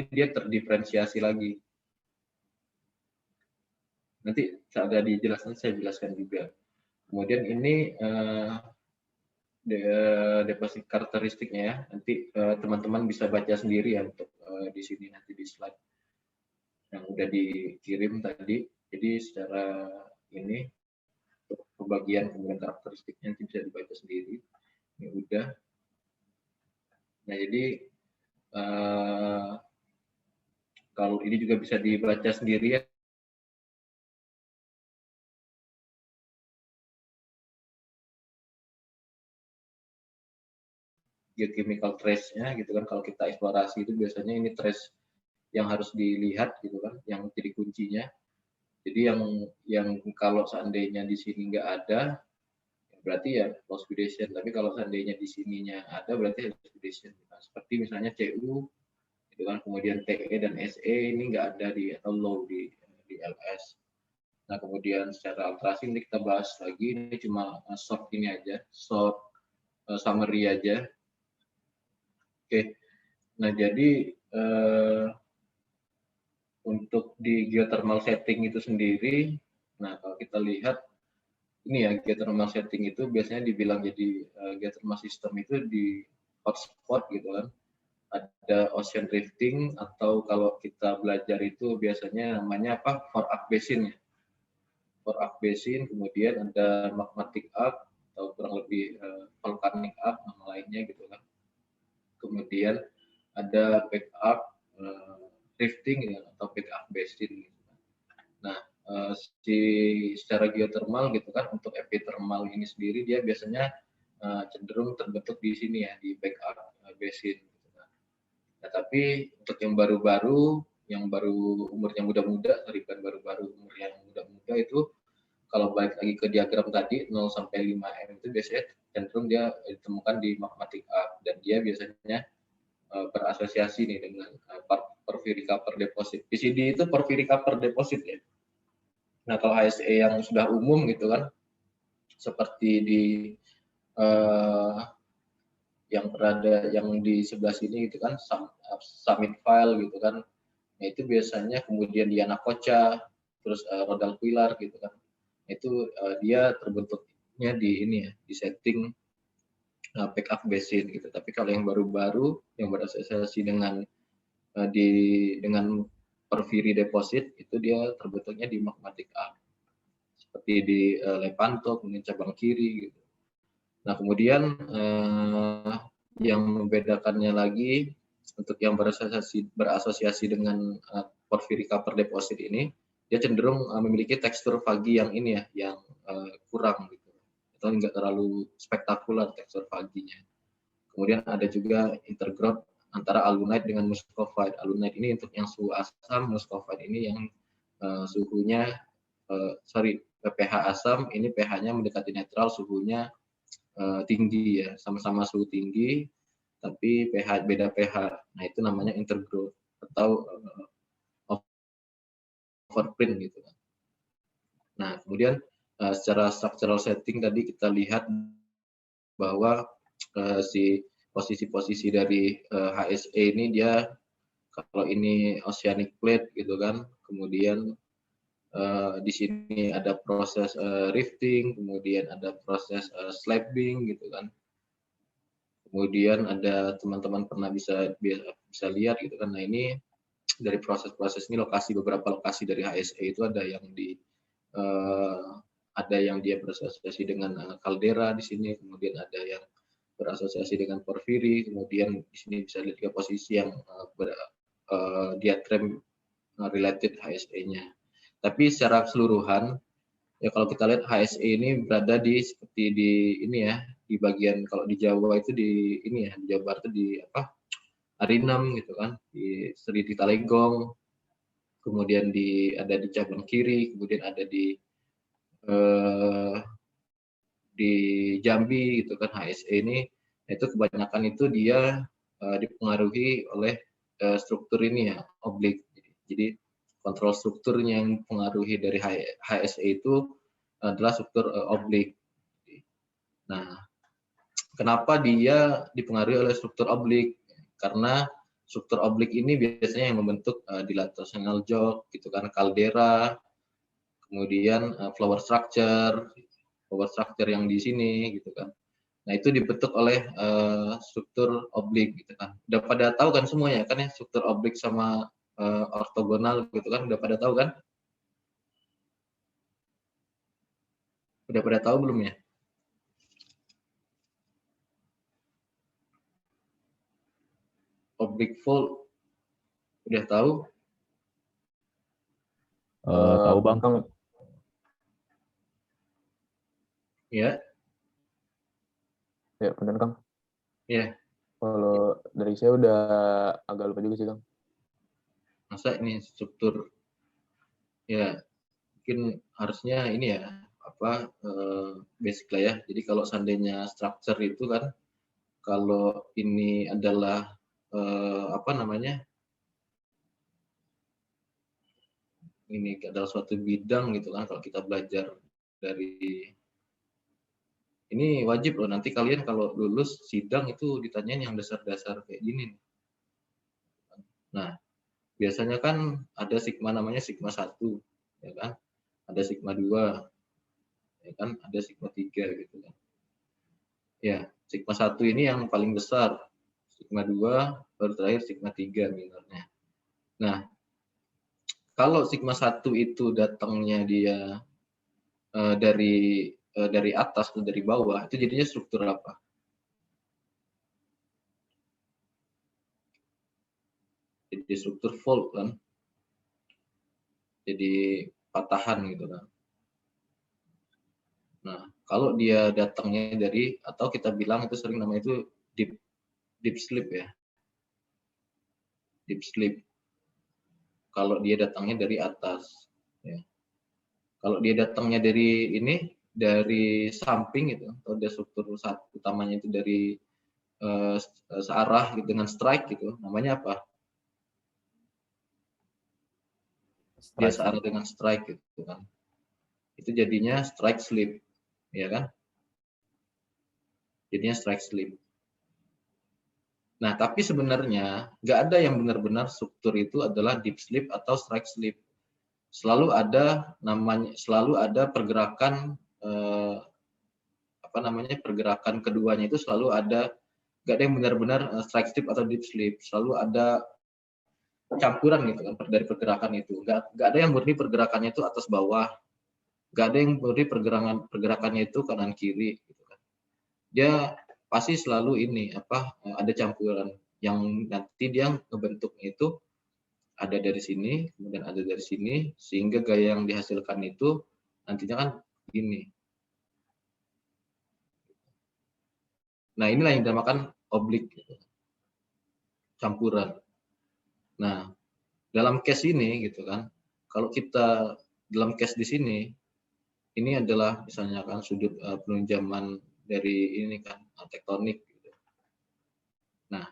dia terdiferensiasi lagi. Nanti ada dijelaskan, saya jelaskan juga. Kemudian ini deposit karakteristiknya ya. Nanti teman-teman bisa baca sendiri ya untuk di sini nanti di slide yang udah dikirim tadi. Jadi secara ini untuk pembagian kemudian karakteristiknya nanti bisa dibaca sendiri. Ini udah. Nah jadi kalau ini juga bisa dibaca sendiri ya. Geochemical trace-nya gitu kan, kalau kita eksplorasi itu biasanya ini trace yang harus dilihat gitu kan, yang jadi kuncinya. Jadi yang kalau seandainya di sini nggak ada, berarti ya loss gradation. Tapi kalau seandainya di sininya ada, berarti loss gradation. Nah, seperti misalnya CU, gitu kan, kemudian TE dan SE ini nggak ada atau low di LS. Nah kemudian secara alterasi ini kita bahas lagi, ini cuma short ini aja, short summary aja. Oke, nah jadi untuk di geothermal setting itu sendiri, nah kalau kita lihat ini ya, geothermal setting itu biasanya dibilang jadi geothermal system itu di hotspot gitu kan. Ada ocean drifting atau kalau kita belajar itu biasanya namanya apa? Forearc basin ya. Forearc basin, kemudian ada magmatic arc atau kurang lebih volcanic arc nama lainnya gitu kan. Kemudian ada back arc drifting ya, atau back arc basin. Nah, secara geothermal gitu kan, untuk epithermal ini sendiri dia biasanya cenderung terbentuk di sini ya, di back arc basin. Gitu kan. Nah, tapi untuk yang baru-baru, yang baru umurnya muda-muda, baru-baru umur yang muda-muda itu, kalau balik lagi ke diagram tadi 0 sampai 5 M itu biasanya cenderung dia ditemukan di magmatic arc, dan dia biasanya berasosiasi nih dengan porphyry copper deposit. PCD itu porphyry copper deposit ya. Nah kalau HSE yang sudah umum gitu kan, seperti di yang berada yang di sebelah sini gitu kan, summit file gitu kan, nah itu biasanya kemudian di Yanacocha, terus Rodal Pilar gitu kan, itu dia terbentuknya di ini ya, di setting backup basin gitu. Tapi kalau yang baru-baru yang berasosiasi dengan dengan porphyry deposit itu dia terbentuknya di magmatic arc seperti di Lepanto, kemudian cabang kiri gitu. Nah kemudian yang membedakannya lagi untuk yang berasosiasi dengan porphyry copper deposit ini, dia cenderung memiliki tekstur fagi yang ini ya, yang kurang gitu, atau enggak terlalu spektakuler tekstur faginya. Kemudian ada juga intergrowth antara alunite dengan muscovite. Alunite ini untuk yang suhu asam, muscovite ini yang suhunya pH asam, ini pH-nya mendekati netral, suhunya tinggi ya, sama-sama suhu tinggi, tapi beda pH. Nah itu namanya intergrowth atau overprint gitu. Nah kemudian secara structural setting tadi kita lihat bahwa si posisi-posisi dari HSE ini dia kalau ini oceanic plate gitu kan, kemudian di sini ada proses rifting, kemudian ada proses slabbing gitu kan. Kemudian ada teman-teman pernah bisa lihat gitu kan. Nah ini dari proses-proses ini beberapa lokasi dari HSE itu ada yang dia berasosiasi dengan kaldera di sini, kemudian ada yang berasosiasi dengan porfiri, kemudian di sini bisa dilihat juga posisi yang diagram related HSE-nya. Tapi secara keseluruhan, ya kalau kita lihat HSE ini berada di seperti di ini ya, di bagian kalau di Jawa itu di ini ya, di Jawa Barat itu di apa? Arinam gitu kan, di Seri di Talegong, kemudian ada di cabang kiri, kemudian ada di Jambi gitu kan. HSE ini itu kebanyakan itu dia dipengaruhi oleh struktur ini ya, oblik. Jadi kontrol strukturnya yang mempengaruhi dari HSE itu adalah struktur oblik. Nah, kenapa dia dipengaruhi oleh struktur oblik? Karena struktur oblik ini biasanya yang membentuk dilatational jaw gitu kan, caldera, kemudian flower structure yang di sini gitu kan. Nah, itu dibentuk oleh struktur oblik gitu kan. Udah pada tahu kan semuanya kan ya, struktur oblik sama ortogonal gitu kan, udah pada tahu kan? Udah pada tahu belum ya? Oblik fold udah tahu? Tahu Bang. Kang, Ya, ya benar Kang. ya. Kalau dari saya udah agak lupa juga sih Kang. Masa ini struktur ya mungkin harusnya ini ya apa basic lah ya. Jadi kalau seandainya structure itu kan, kalau ini adalah apa namanya, ini adalah suatu bidang gitu kan, kalau kita belajar dari ini wajib loh, nanti kalian kalau lulus sidang itu ditanyain yang dasar-dasar kayak gini. Nah, biasanya kan ada sigma namanya sigma 1, ya kan? Ada sigma 2, ya kan? Ada sigma 3 gitu kan. Ya, sigma 1 ini yang paling besar. Sigma 2 baru terakhir sigma 3 minornya. Nah, kalau sigma 1 itu datangnya dia dari atas atau dari bawah, itu jadinya struktur apa? Jadi struktur fault kan, jadi patahan gitu kan. Nah, kalau dia datangnya dari, atau kita bilang itu sering namanya itu deep sleep ya, deep sleep. Kalau dia datangnya dari atas, ya. Kalau dia datangnya dari ini, dari samping gitu, atau ada struktur utamanya itu dari searah gitu, dengan strike gitu, namanya apa? Dia searah dengan strike gitu kan. Itu jadinya strike slip, ya kan? Jadinya strike slip. Nah, tapi sebenarnya nggak ada yang benar-benar struktur itu adalah deep sleep atau strike slip. Selalu ada pergerakan apa namanya, pergerakan keduanya itu selalu ada. Nggak ada yang benar-benar strike slip atau deep sleep. Selalu ada campuran gitu kan dari pergerakan itu. Nggak ada yang murni pergerakannya itu atas bawah. Nggak ada yang murni pergerakannya itu kanan kiri gitu kan. Dia pasti selalu ini apa, ada campuran yang nanti dia ngebentuknya itu ada dari sini, kemudian ada dari sini, sehingga gaya yang dihasilkan itu nantinya kan gini. Nah, inilah yang dinamakan oblik, campuran. Nah, dalam case ini gitu kan, kalau kita dalam case di sini, ini adalah misalnya kan sudut penunjaman dari ini kan tektonik. Gitu. Nah,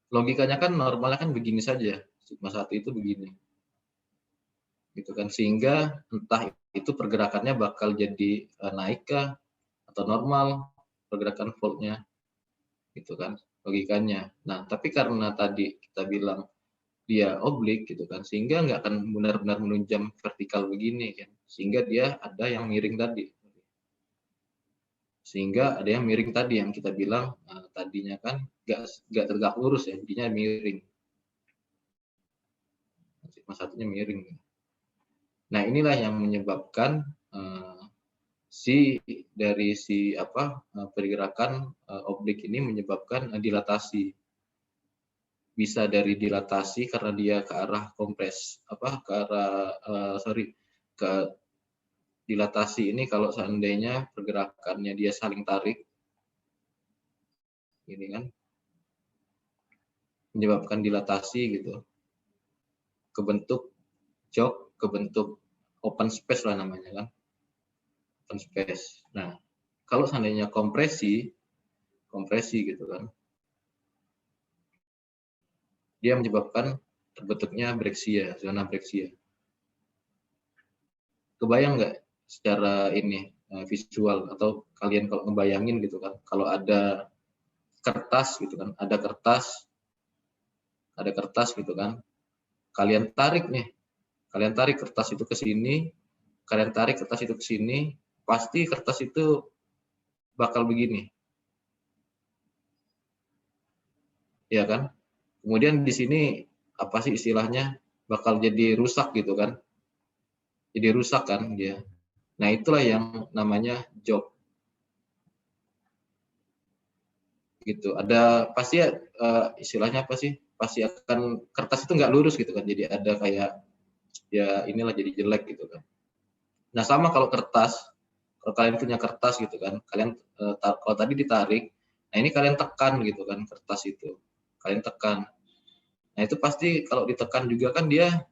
logikanya kan normalnya kan begini saja, sigma 1 itu begini. Gitu kan, sehingga entah itu pergerakannya bakal jadi naik kah atau normal pergerakan faultnya, gitu kan logikanya. Nah, tapi karena tadi kita bilang dia oblik gitu kan, sehingga nggak akan benar-benar menunjam vertikal begini kan, sehingga dia ada yang miring tadi. Sehingga ada yang miring tadi yang kita bilang tadinya kan nggak tegak lurus ya, jadinya miring. Sigma 1-nya miring. Nah, inilah yang menyebabkan pergerakan oblik ini menyebabkan dilatasi. Bisa dari dilatasi karena dia ke arah ke dilatasi ini kalau seandainya pergerakannya dia saling tarik, ini kan menyebabkan dilatasi gitu, ke bentuk jog, ke bentuk open space lah namanya kan, open space. Nah, kalau seandainya kompresi gitu kan, dia menyebabkan terbentuknya breksia, zona breksia. Kebayang nggak secara ini visual, atau kalian kalau ngebayangin gitu kan, kalau ada kertas gitu kan, ada kertas gitu kan, kalian tarik kertas itu ke sini, kalian tarik kertas itu ke sini, pasti kertas itu bakal begini, ya kan? Kemudian di sini apa sih istilahnya, bakal jadi rusak gitu kan, jadi rusak kan dia. Nah, itulah yang namanya jog. Gitu. Ada pasti istilahnya apa sih? Pasti akan kertas itu nggak lurus gitu kan. Jadi ada kayak ya inilah jadi jelek gitu kan. Nah, sama kalau kertas, kalau kalian punya kertas gitu kan, kalian kalau tadi ditarik, nah ini kalian tekan gitu kan kertas itu. Kalian tekan. Nah, itu pasti kalau ditekan juga kan dia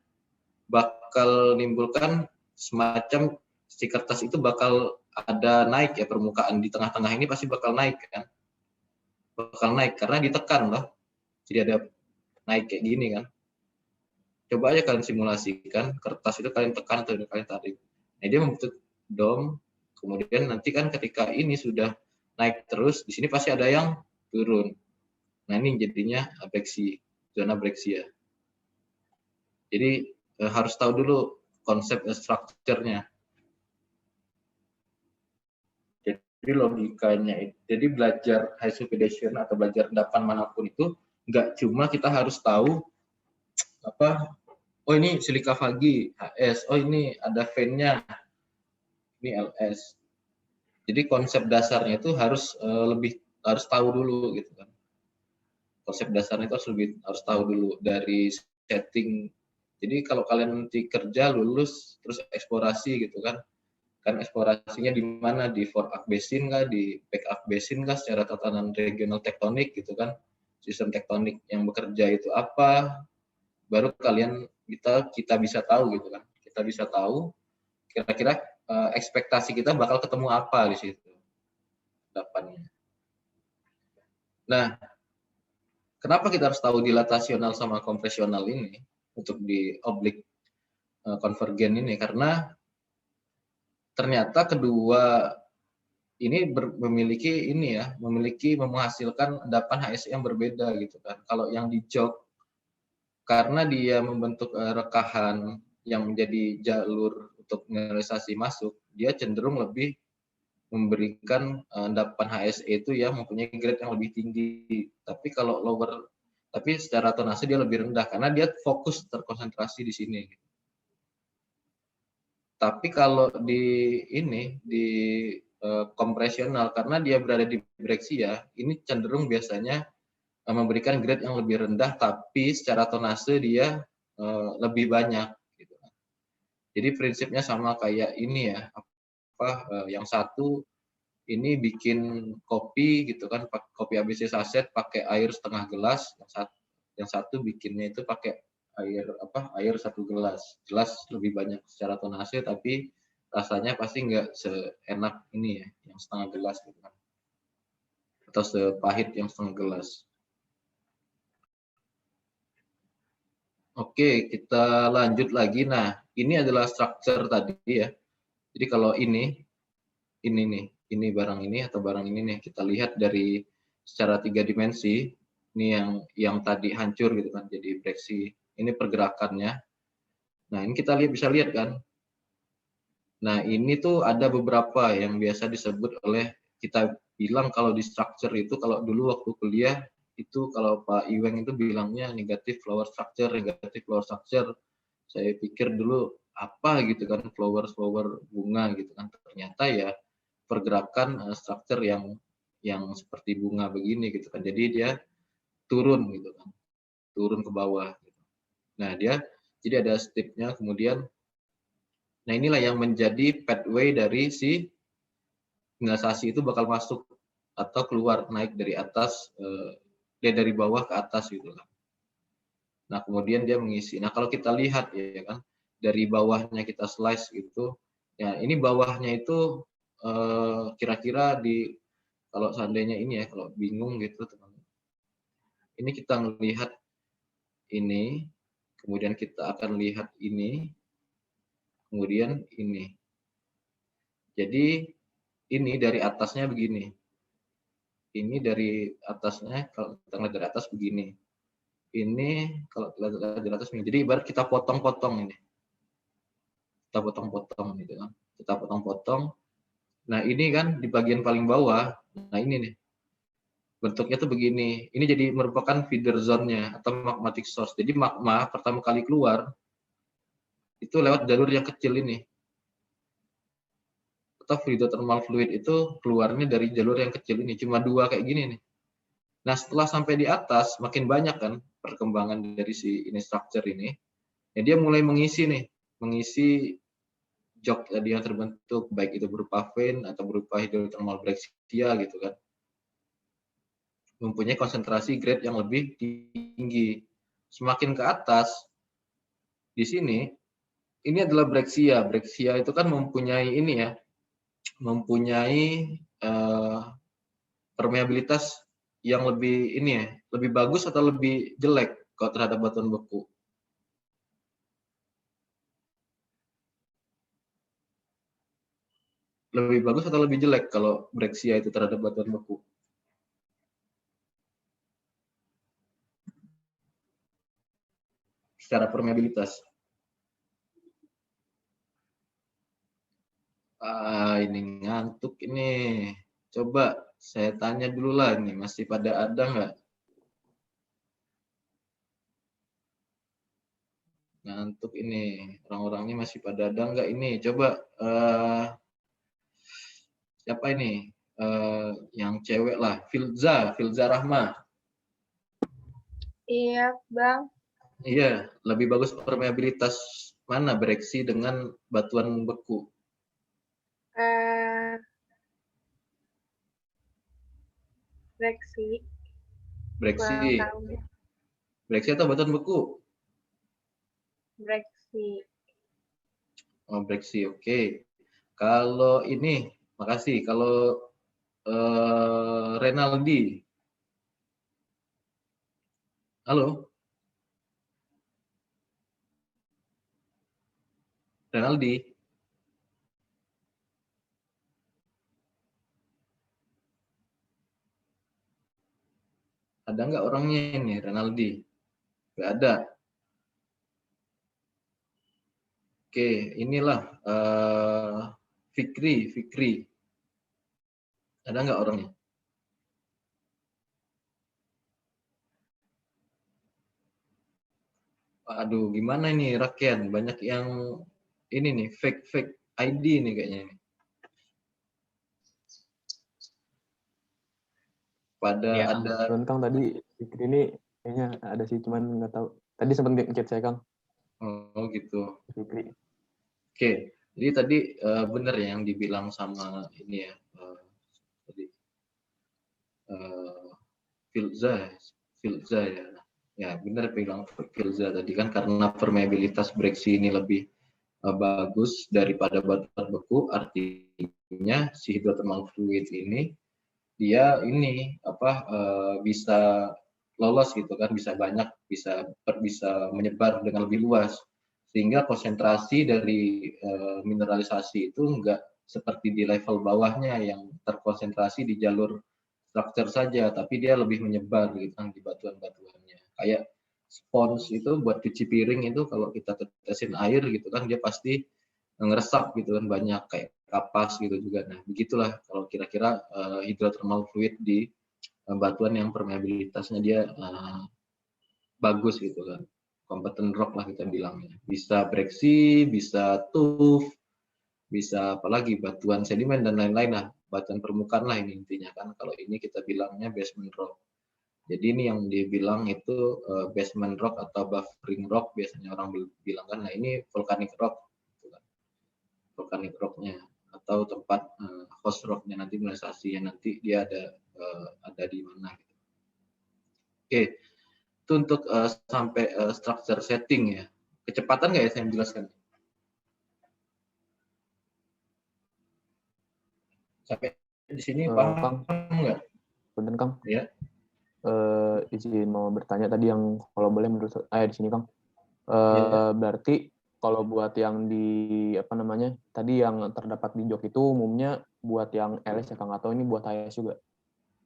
bakal nimbulkan semacam si kertas itu bakal ada naik ya, permukaan di tengah-tengah ini pasti bakal naik kan. Bakal naik karena ditekan loh. Jadi ada naik kayak gini kan. Coba aja kalian simulasikan kertas itu kalian tekan atau kalian tarik. Nah, dia membentuk dom. Kemudian nanti kan ketika ini sudah naik terus, di sini pasti ada yang turun. Nah, ini jadinya breksi, zona breksia. Jadi harus tahu dulu konsep strukturnya. Jadi logikanya, jadi belajar high supervision atau belajar endapan manapun itu nggak cuma kita harus tahu oh ini silika fagi HS, oh ini ada fan-nya, ini LS. Jadi konsep dasarnya itu harus tahu dulu gitu kan. Konsep dasarnya itu harus tahu dulu dari setting. Jadi kalau kalian nanti kerja lulus terus eksplorasi gitu kan eksplorasinya di mana, di forearc basin kah, di backarc basin kah, secara tatanan regional tektonik gitu kan, sistem tektonik yang bekerja itu apa, baru kita bisa tahu gitu kan, kita bisa tahu kira-kira ekspektasi kita bakal ketemu apa di situ depannya. Nah, kenapa kita harus tahu dilatasional sama kompresional ini untuk di oblik konvergen ini? Karena ternyata kedua ini menghasilkan endapan HSE yang berbeda gitu kan. Kalau yang di jog karena dia membentuk rekahan yang menjadi jalur untuk mineralisasi masuk, dia cenderung lebih memberikan endapan HSE itu yang mempunyai grade yang lebih tinggi. Tapi secara tonase dia lebih rendah karena dia fokus terkonsentrasi di sini. Tapi kalau di kompresional karena dia berada di breksia, ini cenderung biasanya memberikan grade yang lebih rendah, tapi secara tonase dia lebih banyak. Gitu. Jadi prinsipnya sama kayak ini ya, yang satu ini bikin kopi gitu kan, kopi ABC saset pakai air setengah gelas, yang satu bikinnya itu pakai air 1 gelas. Jelas lebih banyak secara tonase, tapi rasanya pasti nggak seenak ini ya, yang setengah gelas gitu kan, atau sepahit yang setengah gelas. Oke, kita lanjut lagi. Nah, ini adalah structure tadi ya. Jadi kalau ini barang ini atau barang ini nih, kita lihat dari secara 3 dimensi. Ini yang tadi hancur gitu kan, jadi breksi. Ini pergerakannya. Nah, ini kita bisa lihat kan. Nah, ini tuh ada beberapa yang biasa disebut oleh, kita bilang kalau di structure itu, kalau dulu waktu kuliah, itu kalau Pak Iweng itu bilangnya negatif flower structure. Saya pikir dulu apa gitu kan, flower bunga gitu kan. Ternyata ya pergerakan struktur yang seperti bunga begini gitu kan. Jadi dia turun gitu kan, turun ke bawah. Nah jadi ada stepnya kemudian. Nah inilah yang menjadi pathway dari si mineralisasi itu bakal masuk atau keluar naik dari atas, dari bawah ke atas gitu kan. Nah kemudian dia mengisi. Nah kalau kita lihat ya kan dari bawahnya kita slice gitu, ya ini bawahnya itu kira-kira di kalau seandainya ini ya kalau bingung gitu teman-teman. Ini kita melihat ini, kemudian kita akan lihat ini, kemudian ini. Jadi ini dari atasnya begini. Ini dari atasnya kalau kita lihat dari atas begini. Ini kalau kita lihat dari atas begini. Jadi ibarat kita potong-potong ini. Kita potong-potong gitu kan. Kita potong-potong. Nah, ini kan di bagian paling bawah. Nah, ini nih. Bentuknya tuh begini. Ini jadi merupakan feeder zone-nya atau magmatic source. Jadi magma pertama kali keluar itu lewat jalur yang kecil ini. Atau hydrothermal fluid itu keluarnya dari jalur yang kecil ini. Cuma 2 kayak gini nih. Nah, setelah sampai di atas makin banyak kan perkembangan dari si ini structure ini. Ya, dia mulai mengisi nih, mengisi jok tadi yang terbentuk baik itu berupa vein atau berupa hydrothermal breccia gitu kan. Mempunyai konsentrasi grade yang lebih tinggi. Semakin ke atas di sini ini adalah breccia. Breccia itu kan mempunyai ini ya, mempunyai permeabilitas yang lebih ini ya, lebih bagus atau lebih jelek kalau terhadap batuan beku? Lebih bagus atau lebih jelek kalau breccia itu terhadap batuan beku? Secara permeabilitas. Ini ngantuk ini. Coba saya tanya dulu lah nih, masih pada ada nggak? Ngantuk ini. Orang-orangnya masih pada ada nggak ini? Coba siapa ini? Yang cewek lah, Filza Rahma. Iya, Bang. Iya, lebih bagus permeabilitas mana bereaksi dengan batuan beku? Breksi. Breksi. Breksi atau batuan beku? Breksi. Oh, breksi, oke. Kalau ini, makasih. Kalau Renaldi. Halo? Renaldi? Ada nggak orangnya ini, Renaldi? Nggak ada. Oke, inilah Fikri. Ada nggak orangnya? Aduh, gimana ini Rakian? Banyak yang ini nih, fake ID nih kayaknya ini. Pada ya, ada. Kang tadi Fikri ini kayaknya ada sih, cuman nggak tahu. Tadi sempat ngechat saya Kang. Oh gitu. Fikri. Oke, jadi tadi benar ya yang dibilang sama ini ya. Tadi Filza ya. Ya benar bilang Filza tadi kan karena permeabilitas breksi ini lebih bagus daripada batuan beku, artinya si hydrothermal fluid ini dia ini bisa lolos gitu kan, bisa banyak, bisa menyebar dengan lebih luas, sehingga konsentrasi dari mineralisasi itu enggak seperti di level bawahnya yang terkonsentrasi di jalur struktur saja, tapi dia lebih menyebar gitu kan di batuan-batuannya. Kayak spons itu buat cuci piring itu kalau kita tetesin air gitu kan dia pasti ngeresap gitu kan, banyak kayak kapas gitu juga. Nah begitulah kalau kira-kira hydrothermal fluid di batuan yang permeabilitasnya dia bagus gitu kan, competent rock lah kita bilangnya. Bisa breksi, bisa tuff, bisa apalagi batuan sedimen dan lain-lain lah, batuan permukaan lah ini intinya kan. Kalau ini kita bilangnya basement rock. Jadi ini yang dibilang itu basement rock atau buffering rock biasanya orang bilang kan. Nah ini volcanic rock, gitu kan. Volcanic rocknya atau tempat host rocknya nanti mineralisasinya nanti dia ada di mana. Gitu. Oke, itu untuk sampai structure setting ya. Kecepatan nggak ya saya menjelaskan? Sampai di sini paham nggak? Bener Kang. Ya. Izin mau bertanya tadi yang kalau boleh menurut saya di sini Kang. Berarti kalau buat yang di apa namanya tadi yang terdapat di jok itu umumnya buat yang LS ya Kang, atau ini buat HS juga?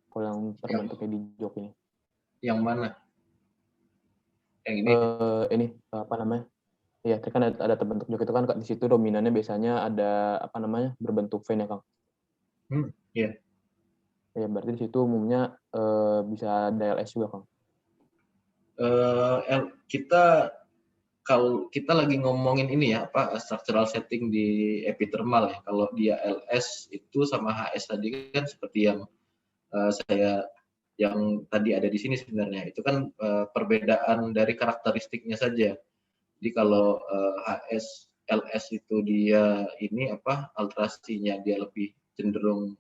Kalau yang terbentuknya di jok ini. Yang mana? Yang ini? Ini apa namanya? Iya, kan ada terbentuk jok itu kan di situ dominannya biasanya ada apa namanya berbentuk vein ya Kang. Iya. Ya berarti di situ umumnya bisa DLS juga Kang. Kalau kita lagi ngomongin ini ya apa structural setting di epithermal ya. Kalau dia LS itu sama HS tadi kan seperti yang yang tadi ada di sini sebenarnya itu kan perbedaan dari karakteristiknya saja. Jadi kalau LS itu dia ini apa alterasinya dia lebih cenderung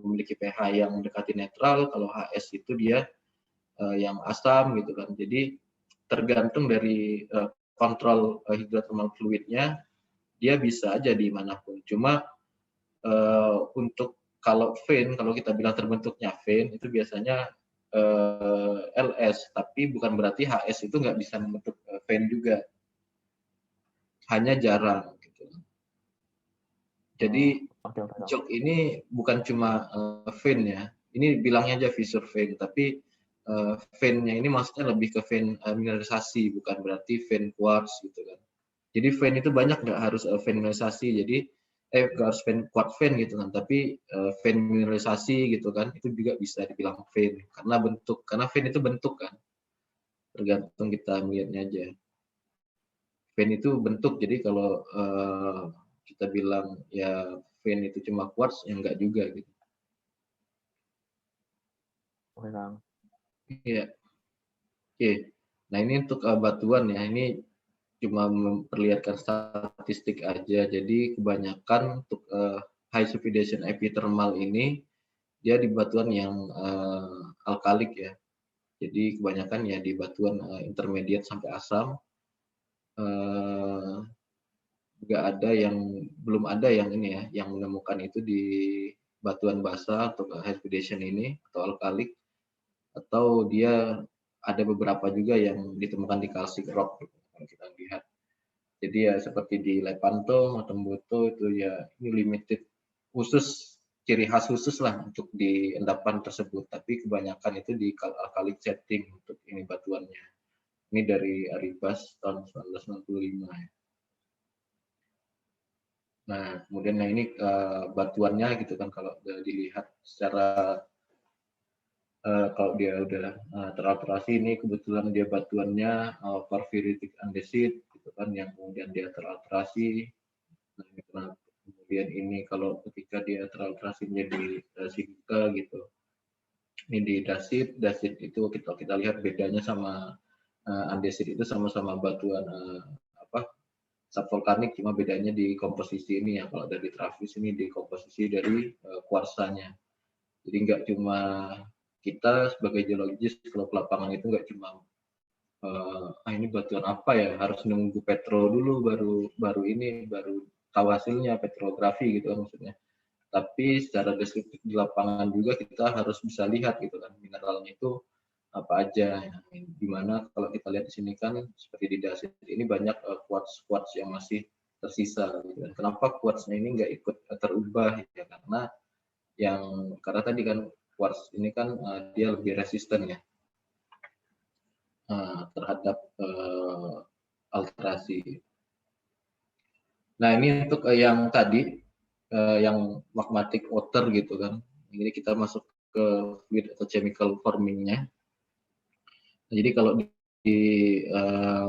memiliki pH yang mendekati netral, kalau HS itu dia yang asam gitu kan. Jadi tergantung dari kontrol hidrothermal fluidnya, dia bisa aja dimanapun. Cuma untuk kalau vein, kalau kita bilang terbentuknya vein itu biasanya LS, tapi bukan berarti HS itu nggak bisa membentuk vein juga. Hanya jarang gitu. Jadi jok ini bukan cuma vein ya. Ini bilangnya aja fissure vein, tapi vein-nya ini maksudnya lebih ke vein mineralisasi, bukan berarti vein quartz gitu kan. Jadi vein itu banyak, nggak harus vein mineralisasi. Jadi nggak harus vein quartz vein gitu kan, tapi vein mineralisasi gitu kan, itu juga bisa dibilang vein karena vein itu bentuk kan. Tergantung kita melihatnya aja. Vein itu bentuk, jadi kalau kita bilang ya vein itu cuma quartz, ya enggak juga gitu. Oke Kang. Iya. Oke. Nah ini untuk batuan ya, ini cuma memperlihatkan statistik aja. Jadi kebanyakan untuk high sulfidation epithermal ini dia di batuan yang alkalik ya. Jadi kebanyakan ya di batuan intermediate sampai asam. Belum ada yang ini ya, yang menemukan itu di batuan basah atau high sulfidation ini atau alkalik, atau dia ada beberapa juga yang ditemukan di calcic rock gitu, kalau kita lihat. Jadi ya seperti di Lepanto, Motomboto itu ya ini limited khusus, ciri khas khusus lah untuk di endapan tersebut. Tapi kebanyakan itu di alkalik setting untuk ini batuannya. Ini dari Arribas tahun 1995 ya. Nah, kemudian ini batuannya gitu kan kalau dilihat secara kalau dia udah teralterasi, ini kebetulan dia batuannya porphyritic andesit gitu kan, yang kemudian dia teralterasi. Nah, kemudian ini kalau ketika dia teralterasi menjadi silika gitu, ini di dasit itu kita lihat bedanya sama andesit itu sama-sama batuan subvolkanik, cuma bedanya di komposisi ini ya. Kalau dari trafis ini di komposisi dari kuarsanya. Jadi nggak cuma kita sebagai geologis kalau ke lapangan itu nggak cuma ini batuan apa ya, harus nunggu petro dulu baru tahu hasilnya, petrografi gitu kan maksudnya. Tapi secara deskriptif di lapangan juga kita harus bisa lihat gitu kan mineralnya itu apa aja. Dimana kalau kita lihat di sini kan seperti di dasit ini banyak quartz yang masih tersisa gitu kan. Kenapa quartznya ini nggak ikut terubah ya, karena tadi kan quartz ini kan dia lebih resisten ya terhadap alterasi. Nah ini untuk yang tadi yang magmatic water gitu kan. Ini kita masuk ke fluid atau chemical formingnya. Nah, jadi kalau di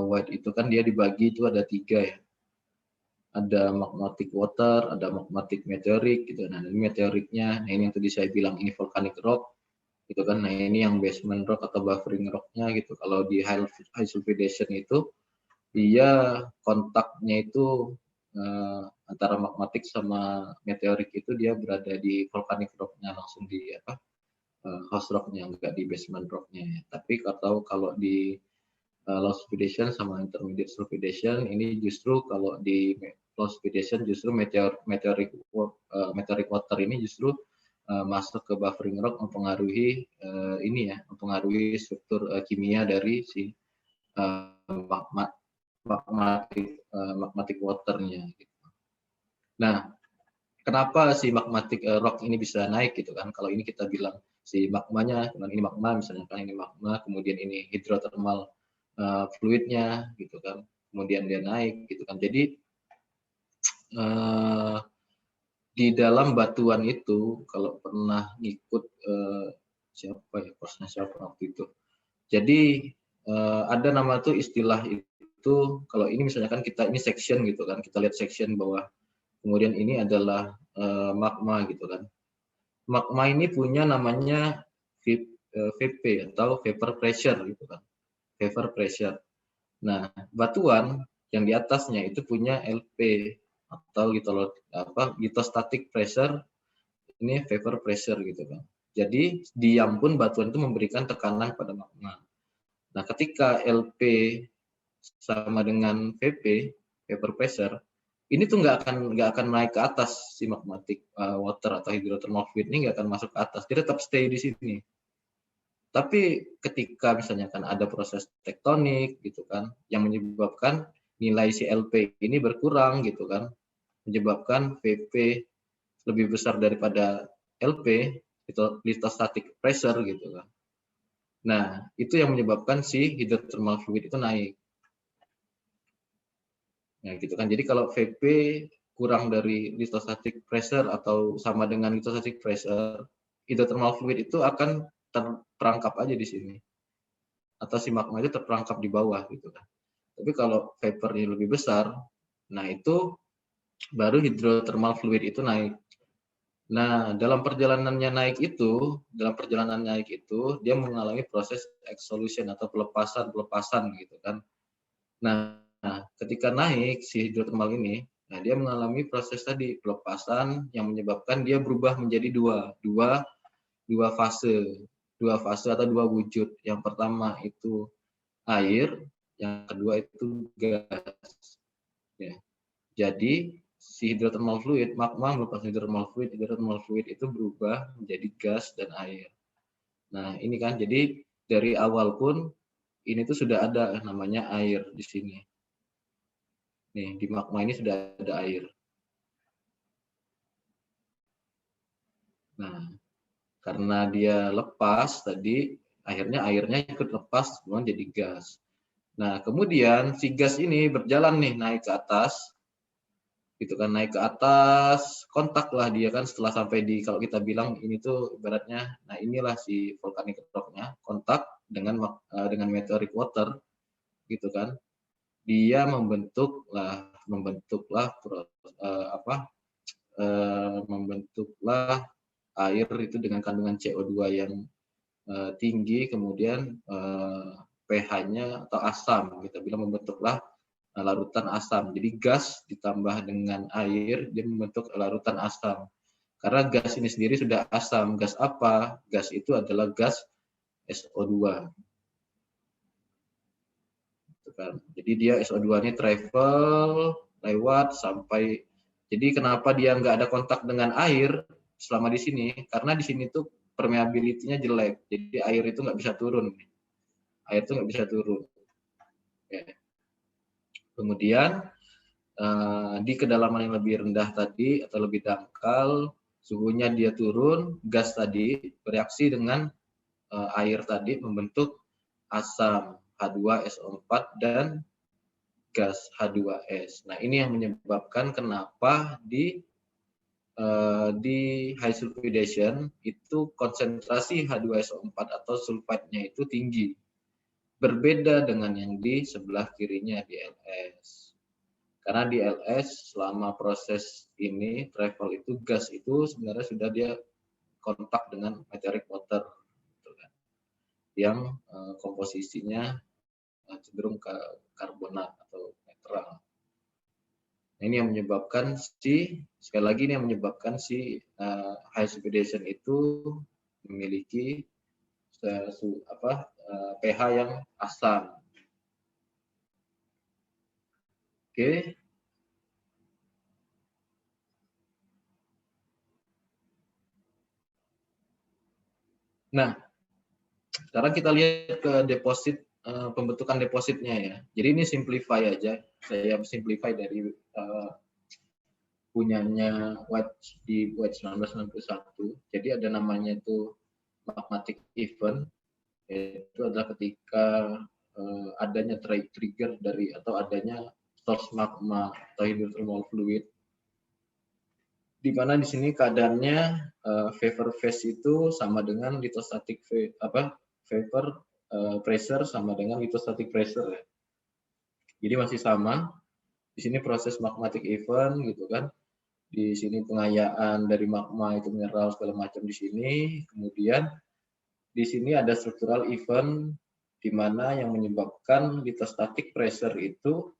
white itu kan dia dibagi itu ada 3 ya. ada magmatic water, ada magmatic meteoric gitu. Nah, ini meteoriknya, nah ini yang tadi saya bilang ini volcanic rock gitu kan. Nah, ini yang basement rock atau buffering rocknya gitu. Kalau di high sulfidation itu dia kontaknya itu antara magmatic sama meteorik itu dia berada di volcanic rocknya, langsung di host rocknya, enggak di basement rocknya. Tapi kalau di low sulfidation sama intermediate sulfidation ini justru kalau di low sulfidation justru meteoric water ini justru masuk ke buffering rock, mempengaruhi mempengaruhi struktur kimia dari si magmatic waternya. Gitu. Nah, kenapa si magmatic rock ini bisa naik gitu kan? Kalau ini kita bilang si magmanya, ini magma misalnya kan, ini magma, kemudian ini hidrothermal fluidnya gitu kan, kemudian dia naik gitu kan. Jadi di dalam batuan itu kalau pernah ngikut siapa waktu itu. Jadi ada nama tuh istilah itu, kalau ini misalnya kan kita ini section gitu kan, kita lihat section bawah, kemudian ini adalah magma gitu kan. Magma ini punya namanya VP atau vapor pressure gitu kan, vapor pressure. Nah, batuan yang di atasnya itu punya LP atau lithostatic pressure, ini vapor pressure gitu kan. Jadi diam pun batuan itu memberikan tekanan pada magma. Nah, ketika LP sama dengan VP, vapor pressure, ini tuh nggak akan naik ke atas si magmatic water atau hydrothermal fluid ini nggak akan masuk ke atas, dia tetap stay di sini. Tapi ketika misalnya kan ada proses tektonik gitu kan, yang menyebabkan nilai si LP ini berkurang gitu kan, menyebabkan VP lebih besar daripada LP, itu lithostatic pressure gitu kan. Nah, itu yang menyebabkan si hydrothermal fluid itu naik. Ya gitu kan. Jadi kalau VP kurang dari lithostatic pressure atau sama dengan lithostatic pressure, hydrothermal fluid itu akan terperangkap aja di sini. Atau si magma itu terperangkap di bawah gitu kan. Tapi kalau vapornya lebih besar, nah itu baru hydrothermal fluid itu naik. Nah, dalam perjalanan naik itu, dia mengalami proses exsolution atau pelepasan gitu kan. Nah, ketika naik si hidrothermal ini, nah dia mengalami proses tadi pelepasan yang menyebabkan dia berubah menjadi dua fase atau dua wujud. Yang pertama itu air, yang kedua itu gas. Ya. Jadi si hidrothermal fluid, magma melepas hidrothermal fluid itu berubah menjadi gas dan air. Nah, ini kan jadi dari awal pun ini tuh sudah ada namanya air di sini. Nih, di magma ini sudah ada air. Nah, karena dia lepas tadi, akhirnya airnya ikut lepas, kemudian jadi gas. Nah, kemudian si gas ini berjalan nih naik ke atas, gitu kan, naik ke atas, kontak lah dia kan setelah sampai di, kalau kita bilang ini tuh ibaratnya, nah inilah si volcanic rock-nya, kontak dengan meteoric water, gitu kan, dia membentuklah air itu dengan kandungan CO2 yang tinggi, kemudian pH-nya atau asam, kita bilang membentuklah larutan asam. Jadi gas ditambah dengan air, dia membentuk larutan asam. Karena gas ini sendiri sudah asam. Gas apa? Gas itu adalah gas SO2. Jadi dia SO2 ini travel, lewat sampai, jadi kenapa dia nggak ada kontak dengan air selama di sini? Karena di sini tuh permeability-nya jelek, jadi air itu nggak bisa turun. Air itu nggak bisa turun. Ya. Kemudian di kedalaman yang lebih rendah tadi atau lebih dangkal, suhunya dia turun, gas tadi bereaksi dengan air tadi membentuk asam H2SO4 dan gas H2S. Nah, ini yang menyebabkan kenapa di high sulfidation itu konsentrasi H2SO4 atau sulfide-nya itu tinggi. Berbeda dengan yang di sebelah kirinya di LS. Karena di LS selama proses ini travel itu gas itu sebenarnya sudah dia kontak dengan meteoric water gitu kan, yang komposisinya cenderung ke karbonat atau netral. Nah, ini yang menyebabkan sekali lagi ini yang menyebabkan high precipitation itu memiliki pH yang asam. Oke. Nah, sekarang kita lihat ke deposit, pembentukan depositnya ya. Jadi ini simplify aja. Saya simplify dari punyanya White di White 1991. Jadi ada namanya itu magmatic event. Itu adalah ketika adanya trigger dari atau adanya source magma atau hydrothermal fluid, di mana di sini keadaannya vapor phase itu sama dengan lithostatic vapor pressure sama dengan lithostatic pressure ya. Jadi masih sama. Di sini proses magmatic event gitu kan. Di sini pengayaan dari magma itu mineral segala macam di sini. Kemudian di sini ada structural event di mana yang menyebabkan lithostatic pressure itu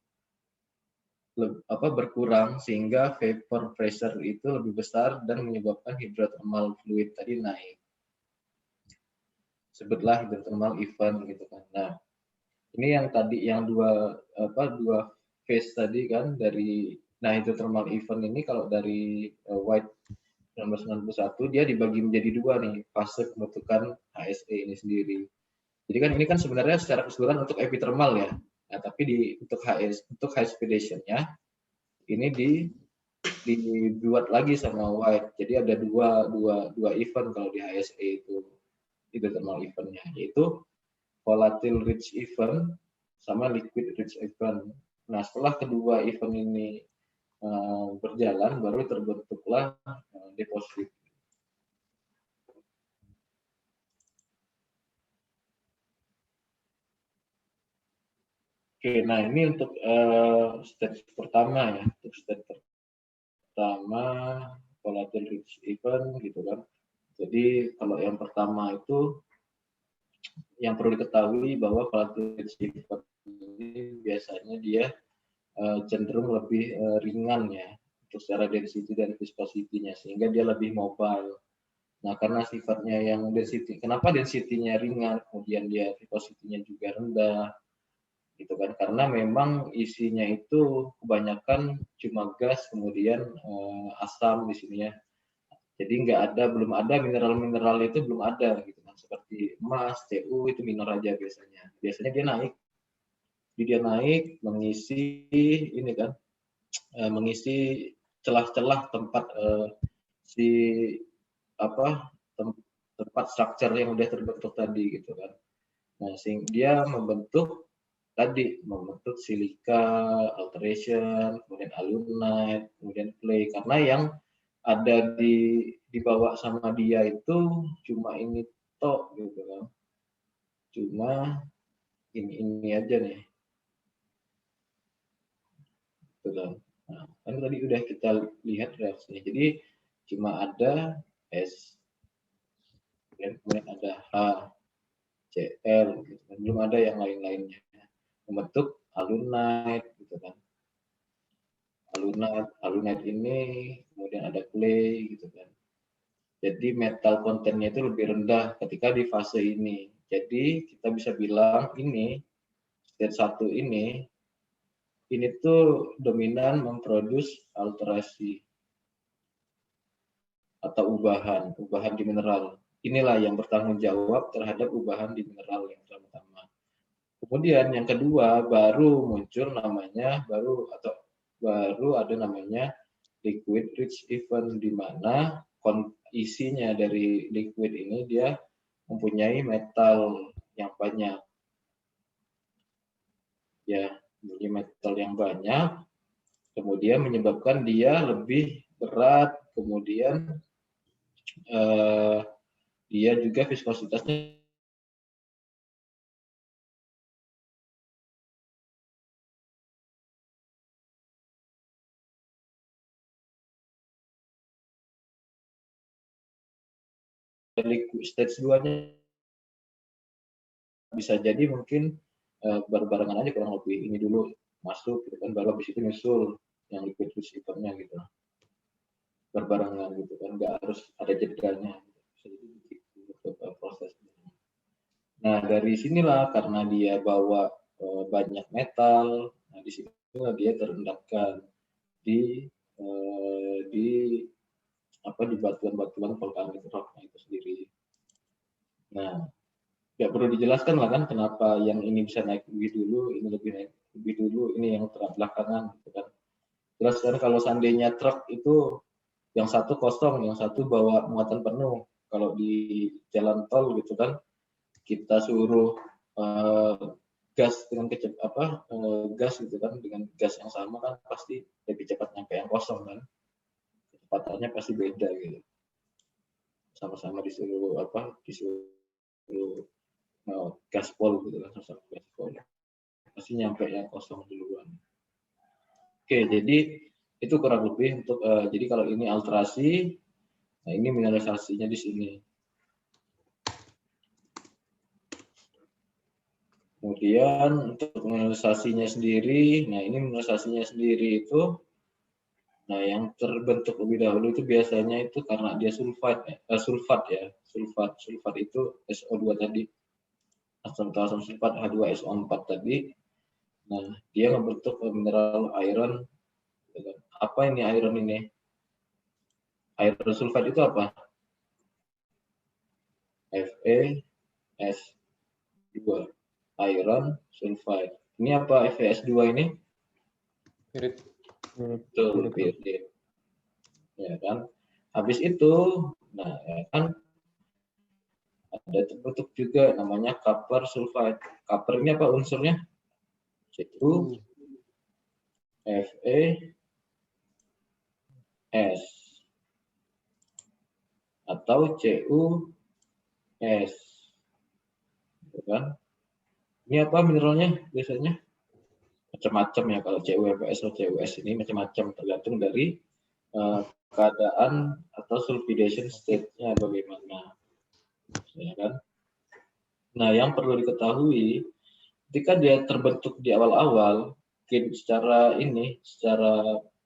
berkurang sehingga vapor pressure itu lebih besar dan menyebabkan hydrothermal fluid tadi naik. Sebutlah hydrothermal event gitu kan. Nah, ini yang tadi yang dua phase tadi kan dari hydrothermal event ini kalau dari White 1991 dia dibagi menjadi dua nih fase pembentukan HSE ini sendiri. Jadi kan ini kan sebenarnya secara keseluruhan untuk epithermal ya. Nah, tapi untuk high expedition-nya ini dibuat lagi sama White. Jadi ada dua event kalau di HSE itu hydrothermal event-nya, yaitu volatile rich event sama liquid rich event. Nah, setelah kedua event ini berjalan, baru terbentuklah deposit. Oke, nah ini untuk stage pertama ya, untuk stage pertama volatile rich event gitu kan. Jadi kalau yang pertama itu yang perlu diketahui bahwa volatile rich event ini biasanya dia cenderung lebih ringan ya untuk secara density dan viscosity-nya, sehingga dia lebih mobile. Nah, karena sifatnya yang kenapa density-nya ringan, kemudian dia viscosity-nya juga rendah, gitu kan? Karena memang isinya itu kebanyakan cuma gas, kemudian asam di sini ya. Jadi belum ada mineral-mineral itu belum ada, gitu kan? Seperti emas, Cu itu minor aja biasanya. Biasanya dia naik. Jadi dia naik mengisi ini kan, mengisi celah-celah tempat tempat structure yang udah terbentuk tadi gitu kan. Nah, sehingga dia membentuk silika, alteration, kemudian alunite, kemudian clay. Karena yang ada dibawa sama dia itu cuma ini tok gitu kan. Cuma ini aja nih. Gitu kan. Nah, kan tadi udah kita lihat reaksinya. Jadi cuma ada S, kemudian ada H, Cl, gitu kan. Belum ada yang lain-lainnya. Membentuk alunite gitu kan. Alunite ini kemudian ada clay gitu kan. Jadi metal kontennya itu lebih rendah ketika di fase ini. Jadi kita bisa bilang ini stage 1 ini tuh dominan memproduksi alterasi atau ubahan di mineral. Inilah yang bertanggung jawab terhadap ubahan di mineral yang pertama. Kemudian yang kedua baru muncul namanya baru ada namanya liquid rich event, di mana isinya dari liquid ini dia mempunyai metal yang banyak. Ya, mempunyai metal yang banyak, kemudian menyebabkan dia lebih berat, kemudian dia juga viskositasnya stage 2-nya bisa jadi mungkin berbarengan aja kurang lebih, ini dulu masuk gitu kan, baru habis itu nyusul yang liquid receiver-nya gitu, berbarengan gitu kan, nggak harus ada jedanya. Jadi begitu prosesnya. Nah dari sinilah karena dia bawa banyak metal, nah di sinilah dia terendapkan di batuan-batuan vulkanik rocknya itu sendiri. Nah, nggak perlu dijelaskan lah kan kenapa yang ini bisa naik lebih dulu, ini lebih naik lebih dulu, ini yang belakangan gitu kan. Jelas kan kalau seandainya truk itu yang satu kosong, yang satu bawa muatan penuh. Kalau di jalan tol gitu kan, kita suruh gas dengan gas gitu kan, dengan gas yang sama kan pasti lebih cepat nyampe yang kosong kan. Kecepatannya pasti beda gitu. Sama-sama disuruh gaspol gitu kan, sama gaspol. Pasti nyampe yang kosong duluan. Oke, jadi itu kurang lebih untuk jadi kalau ini alterasi, nah ini mineralisasinya di sini. Kemudian untuk mineralisasinya sendiri, nah ini mineralisasinya sendiri itu, nah yang terbentuk lebih dahulu itu biasanya itu karena dia sulfat itu SO2 tadi, asam sulfat H2SO4 tadi. Nah dia membentuk mineral iron. Apa ini iron ini? Iron sulfat itu apa? FeS2, iron sulfide. Ini apa FeS2 ini? Betul, pirit. Ya kan. Habis itu, nah ya kan ada terbentuk juga namanya copper sulfide. Copper ini apa unsurnya? Cu, FeS atau CuS. Gitu kan? Ini apa mineralnya biasanya? Macam-macam ya, kalau CuFeS atau CuS ini macam-macam tergantung dari keadaan atau sulfidation state-nya bagaimana, ya kan? Nah, yang perlu diketahui ketika dia terbentuk di awal-awal, secara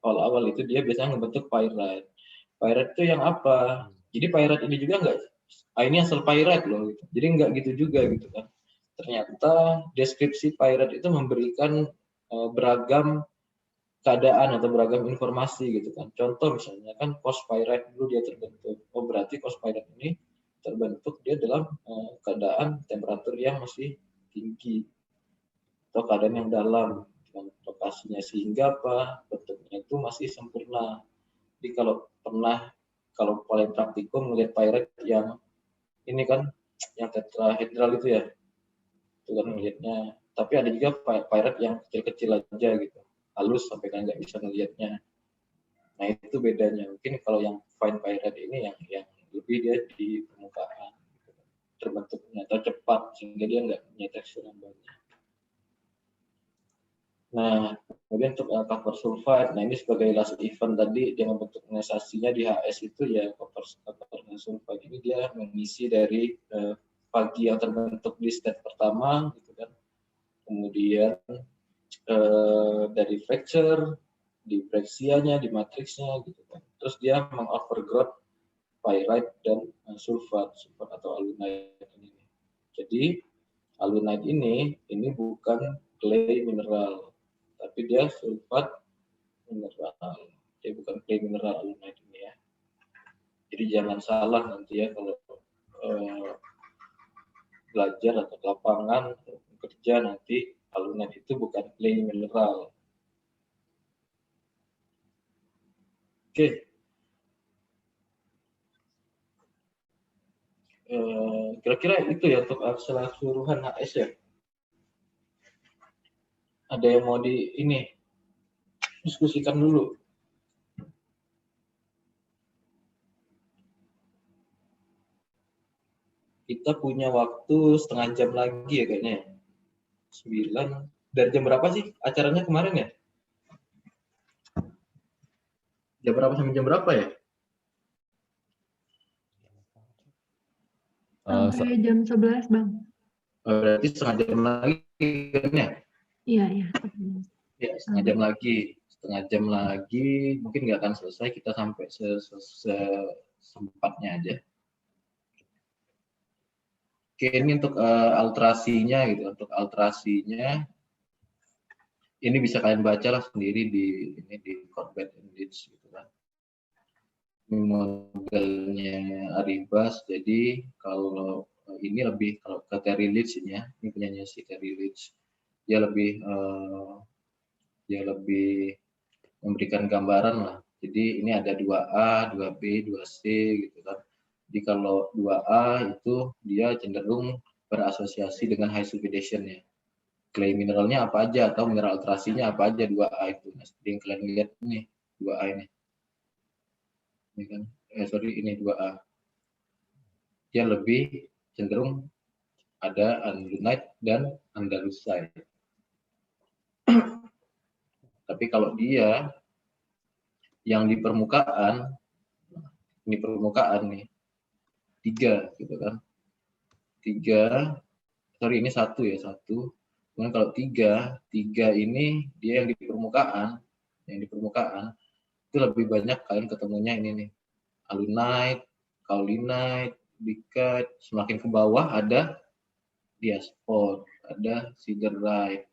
awal-awal itu dia biasanya membentuk pyrite. Pyrite itu yang apa? Jadi pyrite ini juga enggak, ini asal pyrite loh, gitu. Jadi enggak gitu juga gitu kan. Ternyata deskripsi pyrite itu memberikan beragam keadaan atau beragam informasi gitu kan. Contoh misalnya kan phosphyite dulu dia terbentuk. Oh berarti phosphyite ini terbentuk dia dalam keadaan temperatur yang masih tinggi atau keadaan yang dalam dengan lokasinya, sehingga apa bentuknya itu masih sempurna. Jadi kalau paling praktikum melihat pyrite yang ini kan yang tetrahedral itu ya, itu kan melihatnya. Tapi ada juga pyrite yang kecil-kecil aja gitu, halus sampai kan nggak bisa melihatnya. Nah itu bedanya. Mungkin kalau yang fine pyrite ini yang lebih dia di permukaan terbentuknya atau cepat sehingga dia nggak punya tekstur yang banyak. Nah kemudian untuk copper sulfide, nah ini sebagai last event tadi dia membentuk mineralisasinya di HS itu ya, copper sulfide ini dia mengisi dari pagi yang terbentuk di state pertama gitu kan. Kemudian dari fracture, di breksianya, di matriksnya gitu kan. Terus dia mengovergrowth pyrite dan sulfat atau alunite ini. Jadi alunite ini bukan clay mineral, tapi dia sulfat mineral. Dia bukan clay mineral alunite ini ya. Jadi jangan salah nanti ya kalau belajar atau lapangan kerja nanti alunite itu bukan clay mineral. Oke. Kira-kira itu ya untuk keseluruhan HS ya. Ada yang mau diskusikan dulu? Kita punya waktu setengah jam lagi ya kayaknya. 9. Dari jam berapa sih acaranya kemarin ya? Jam berapa sampai jam berapa ya? Sampai jam 11, Bang. Berarti setengah jam lagi kan ya? Iya. Ya, setengah jam lagi. Setengah jam lagi mungkin nggak akan selesai, kita sampai sempatnya aja. Oke, ini untuk alterasinya gitu. Untuk alterasinya ini bisa kalian baca lah sendiri di Corbett and Leach gitu kan. Ini modelnya Arribas. Jadi kalau ini lebih kalau ke Terry Leach ini ya, ini punyanya si Terry Leach. Dia lebih memberikan gambaran lah. Jadi ini ada 2A, 2B, 2C gitu kan. Jadi kalau 2A itu dia cenderung berasosiasi dengan high sulfidation ya. Clay mineralnya apa aja atau mineral alterasinya apa aja 2A itu. Nah, seperti yang kalian lihat nih 2A ini. Ini kan, ini 2A. Dia lebih cenderung ada alunite dan andalusite. Tapi kalau dia yang di permukaan, ini permukaan nih, 3 gitu kan. 3, ini 1 ya, 1. Kemudian kalau 3 ini dia yang di permukaan itu lebih banyak kalian ketemunya ini nih. Alunite, kaolinite, dikite, semakin ke bawah ada diaspor, ada siderite,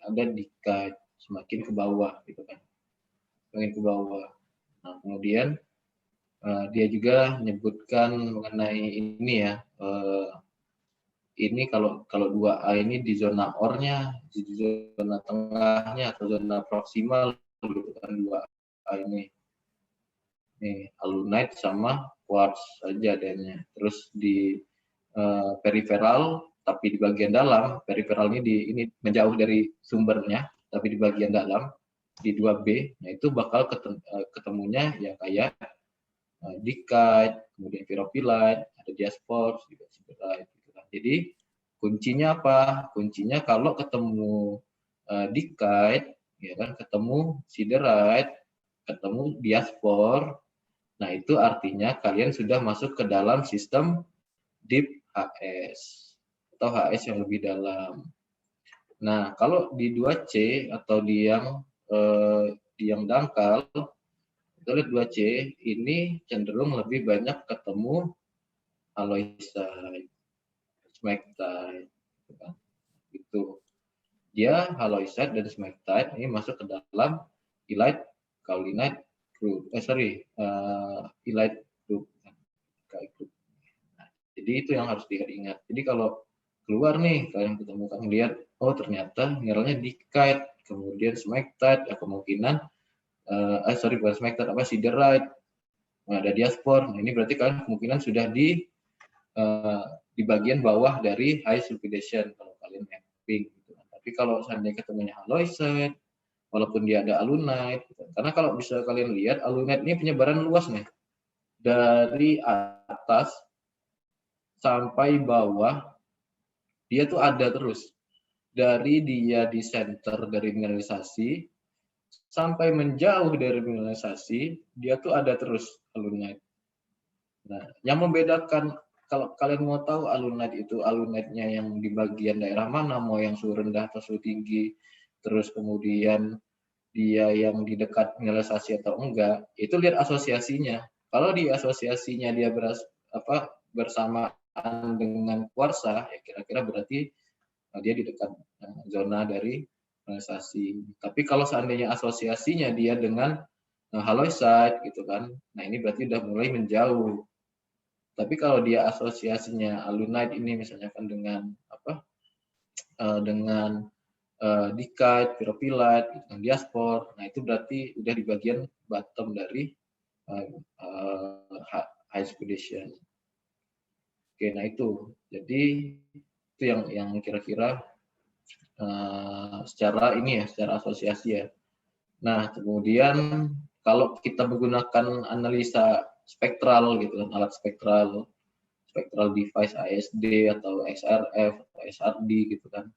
ada dikite, semakin ke bawah gitu kan. Semakin ke bawah. Nah, kemudian dia juga menyebutkan mengenai ini ya, ini kalau 2A ini di zona ore-nya, di zona tengahnya atau zona proksimal gitu kan 2A ini. Nih, alunite sama quartz saja adanya. Terus di periferal tapi di bagian dalam, periferal ini menjauh dari sumbernya, tapi di bagian dalam di 2B, nah itu bakal ketemunya ya kayak dikite, kemudian pyrophyllite, ada diaspor, juga siderite. Gitu kan. Jadi kuncinya apa? Kuncinya kalau ketemu dikite, ya kan, ketemu siderite, ketemu diaspor, nah itu artinya kalian sudah masuk ke dalam sistem deep HS atau HS yang lebih dalam. Nah, kalau di 2C atau di yang dangkal, kita lihat 2C ini cenderung lebih banyak ketemu halloysite, smectite, gitu kan. Itu dia halloysite dan smectite ini masuk ke dalam illite kaolinite group. Illite group. Nah, jadi itu yang harus diingat. Jadi kalau keluar nih kalian ketemukan lihat, oh ternyata mineralnya dikite, kemudian smectite, ya kemungkinan bukan smectite, siderite, ada diaspor. Nah, ini berarti kalian kemungkinan sudah di bagian bawah dari high sulfidation kalau kalian mapping gitu. Tapi kalau seandainya ketemunya halloysite, walaupun dia ada alunite, gitu. Karena kalau bisa kalian lihat alunite ini penyebaran luas nih dari atas sampai bawah, dia tuh ada terus. Dari dia di center dari mineralisasi sampai menjauh dari mineralisasi, dia tuh ada terus alunite. Nah, yang membedakan kalau kalian mau tahu alunite itu alunite-nya yang di bagian daerah mana, mau yang suhu rendah atau suhu tinggi, terus kemudian dia yang di dekat mineralisasi atau enggak, itu lihat asosiasinya. Kalau di asosiasinya dia bersamaan dengan kuarsa, ya kira-kira berarti dia di dekat zona dari mineralisasi. Tapi kalau seandainya asosiasinya dia dengan halloysite gitu kan, nah ini berarti udah mulai menjauh. Tapi kalau dia asosiasinya alunite ini misalnya kan dengan dengan dikite, pyrophyllite, dengan diaspor, nah itu berarti udah di bagian bottom dari high sulfidation. Oke, nah itu. Jadi itu yang kira-kira secara asosiasi ya. Nah, kemudian kalau kita menggunakan analisa spektral gitu kan, alat spektral device ASD atau XRF atau SRD gitu kan.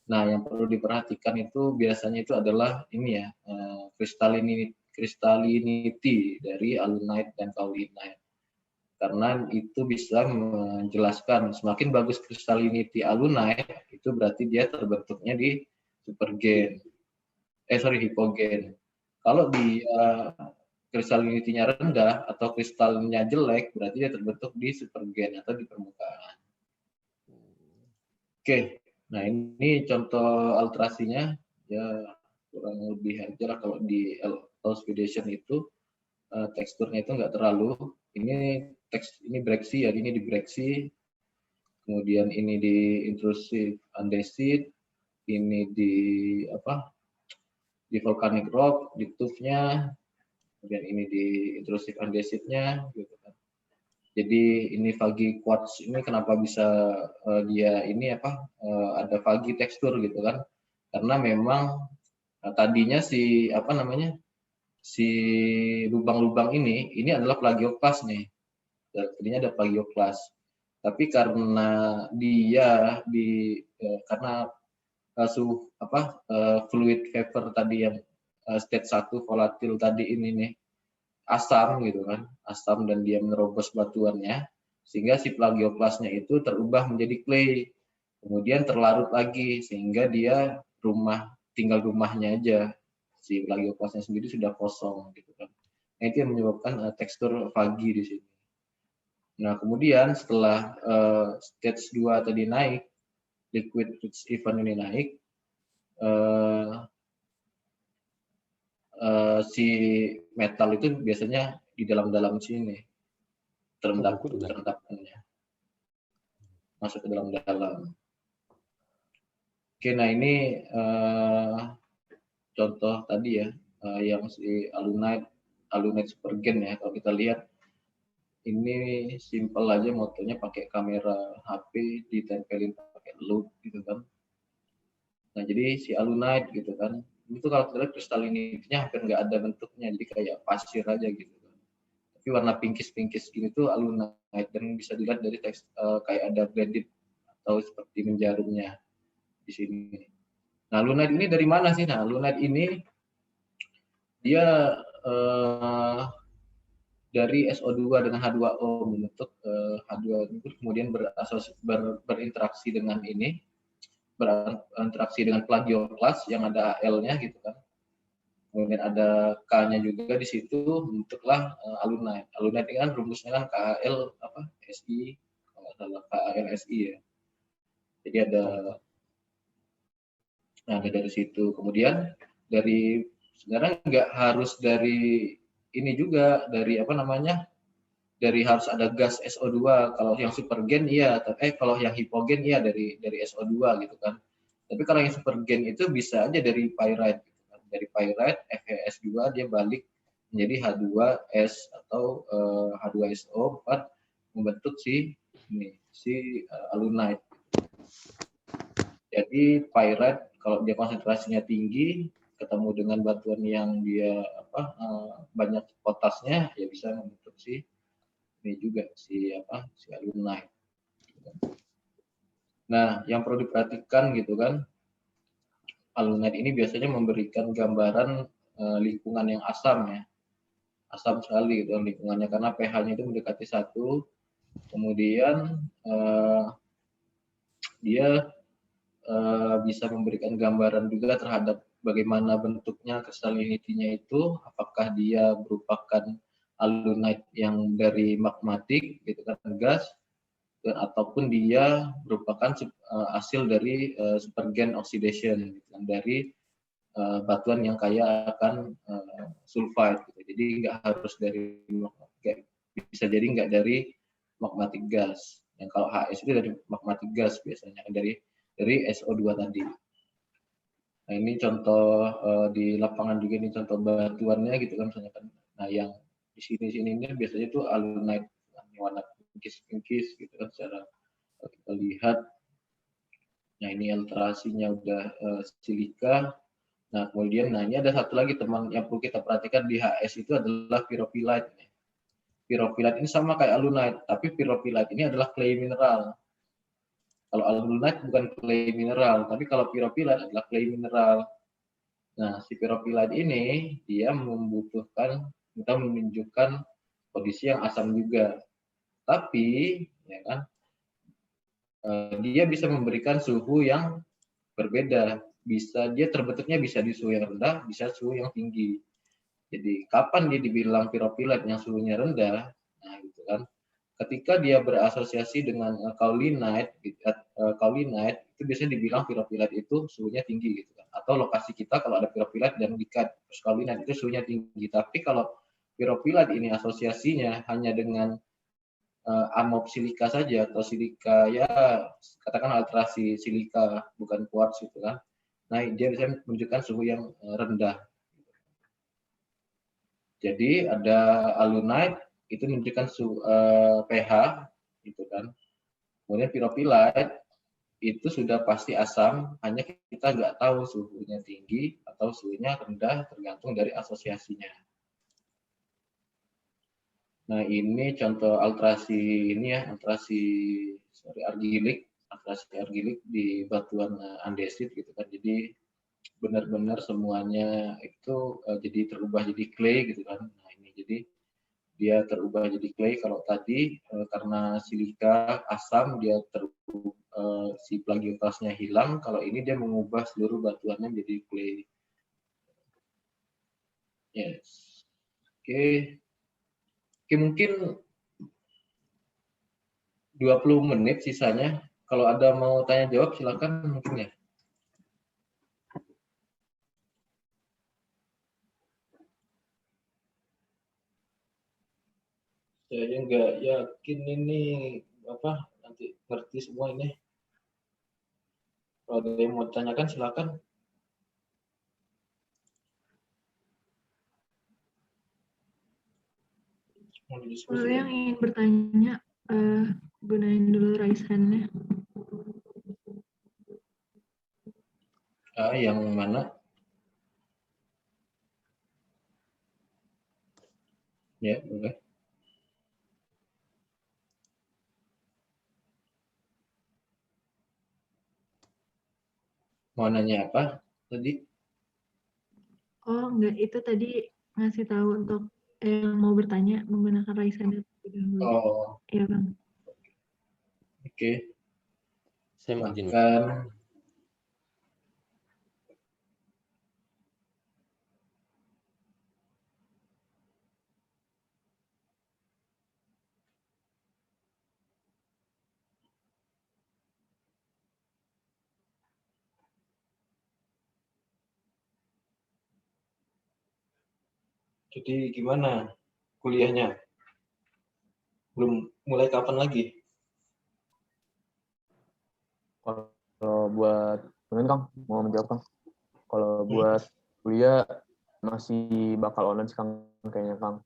Nah, yang perlu diperhatikan itu biasanya itu adalah ini ya, crystallinity dari alunite dan kaolinite. karena itu bisa menjelaskan semakin bagus crystallinity alunite itu berarti dia terbentuknya di supergen, hipogen. Kalau dia crystallinity-nya rendah atau kristalnya jelek berarti dia terbentuk di supergen atau di permukaan. Oke, nah ini contoh alterasinya ya kurang lebih aja lah. Kalau di oxidation itu teksturnya itu nggak terlalu. Ini breaksi ya, ini di breaksi, kemudian ini di intrusive andesite, ini di di volcanic rock, di tuff-nya, kemudian ini di intrusive andesite-nya, gitu kan. Jadi ini fagi quartz ini kenapa bisa dia ini ada fagi tekstur gitu kan? Karena memang tadinya si si lubang-lubang ini adalah plagioklas nih. Tadinya ada plagioklas. Tapi karena dia karena fluid vapor tadi yang state 1 volatil tadi ini nih asam gitu kan, asam dan dia menerobos batuannya sehingga si plagioklasnya itu terubah menjadi clay. Kemudian terlarut lagi sehingga dia tinggal rumahnya aja. Si plagioklasnya sendiri sudah kosong gitu kan. Nah, itu yang menyebabkan tekstur fagi di sini. Nah, kemudian setelah stage 2 tadi naik, liquid rich event ini naik, si metal itu biasanya di dalam sini terendapnya masuk ke dalam. Oke, nah ini contoh tadi ya yang si alunite supergen ya. Kalau kita lihat ini simple aja, motonya pakai kamera HP ditempelin pakai loop gitu kan. Nah, jadi si alunite gitu kan, itu kalau kita lihat kristalinitasnya hampir nggak ada bentuknya, jadi kayak pasir aja gitu kan. Tapi warna pinkis gini tuh alunite, dan bisa dilihat dari teks kayak ada blended atau seperti menjarumnya di sini. Nah, alunite ini dari mana sih? Nah, alunite ini dia dari SO2 dengan H2O membentuk H2O itu kemudian berinteraksi dengan ini, berinteraksi dengan plagioklas yang ada Al-nya gitu kan. Kemudian ada K-nya juga di situ, bentuklah alunite. Alunite ini kan rumusnya kan KAL SI, kalau nggak salah KAL SI ya. Jadi ada dari situ. Kemudian sebenarnya nggak harus dari ini juga, dari dari harus ada gas SO2. Kalau yang supergen iya, kalau yang hipogen iya dari SO2 gitu kan. Tapi kalau yang supergen itu bisa aja dari pyrite gitu kan. Dari pyrite FeS2 dia balik menjadi H2S atau H2SO4 membentuk si alunite. Jadi pyrite kalau dia konsentrasinya tinggi ketemu dengan batuan yang dia banyak potasnya ya bisa membentuk ini juga si alunite. Nah, yang perlu diperhatikan gitu kan, alunite ini biasanya memberikan gambaran lingkungan yang asam ya, asam sekali gitu lingkungannya karena pH-nya itu mendekati 1. Kemudian dia bisa memberikan gambaran juga terhadap bagaimana bentuknya crystallinity-nya itu, apakah dia merupakan alunite yang dari magmatik gitu kan, gas, ataupun dia merupakan hasil dari supergen oxidation gitu kan, dari batuan yang kaya akan sulfide gitu. Jadi nggak harus dari bisa jadi nggak dari magmatic gas. Yang kalau HS itu dari magmatic gas biasanya dari SO2 tadi. Nah, ini contoh di lapangan juga, ini contoh batuannya gitu kan misalnya kan. Nah, yang di sini ini biasanya itu alunite warna pinkis gitu kan secara kita lihat. Nah, ini alterasinya udah silika. Nah, kemudian ini ada satu lagi teman yang perlu kita perhatikan di HS itu adalah pyrophyllite. Pyrophyllite ini sama kayak alunite, tapi pyrophyllite ini adalah clay mineral. Kalau alunite bukan clay mineral, tapi kalau pyrophyllite adalah clay mineral. Nah, si pyrophyllite ini dia menunjukkan kondisi yang asam juga. Tapi ya kan dia bisa memberikan suhu yang berbeda. Dia terbentuknya bisa di suhu yang rendah, bisa suhu yang tinggi. Jadi kapan dia dibilang piropilat yang suhunya rendah? Nah, gitu kan. Ketika dia berasosiasi dengan kaolinite itu biasanya dibilang piropilat itu suhunya tinggi gitu kan. Atau lokasi kita kalau ada piropilat dan dikat kaolinite itu suhunya tinggi. Tapi kalau piropilat ini asosiasinya hanya dengan amop silika saja atau silika ya katakan alterasi silika bukan quartz gitu kan. Nah, dia bisa menunjukkan suhu yang rendah. Jadi ada alunite itu menunjukkan pH gitu kan. Kemudian piropilat itu sudah pasti asam, hanya kita nggak tahu suhunya tinggi atau suhunya rendah tergantung dari asosiasinya. Nah, ini contoh alterasi ini ya, argilik di batuan andesit gitu kan. Jadi benar-benar semuanya itu jadi terubah jadi clay gitu kan. Nah, ini jadi dia terubah jadi clay. Kalau tadi karena silika asam dia si plagiotasnya hilang. Kalau ini dia mengubah seluruh batuannya menjadi clay. Yes. Oke, mungkin 20 menit sisanya. Kalau ada mau tanya jawab silakan mungkin ya. Saya nggak yakin ini apa nanti ngerti semua ini. Kalau ada yang mau tanyakan silakan. Kalau yang ingin bertanya, gunain dulu raise hand-nya. Yang mana? Ya, boleh. Mau nanya apa tadi? Oh, enggak. Itu tadi ngasih tahu untuk yang mau bertanya menggunakan raise hand terlebih dahulu. Oh, Iya, Bang. oke. Saya mau izin. Makan. Jadi gimana kuliahnya? Belum mulai kapan lagi? Kalau buat mungkin Kang mau menjawab Kang. Kalau buat kuliah masih bakal online sih Kang kayaknya Kang.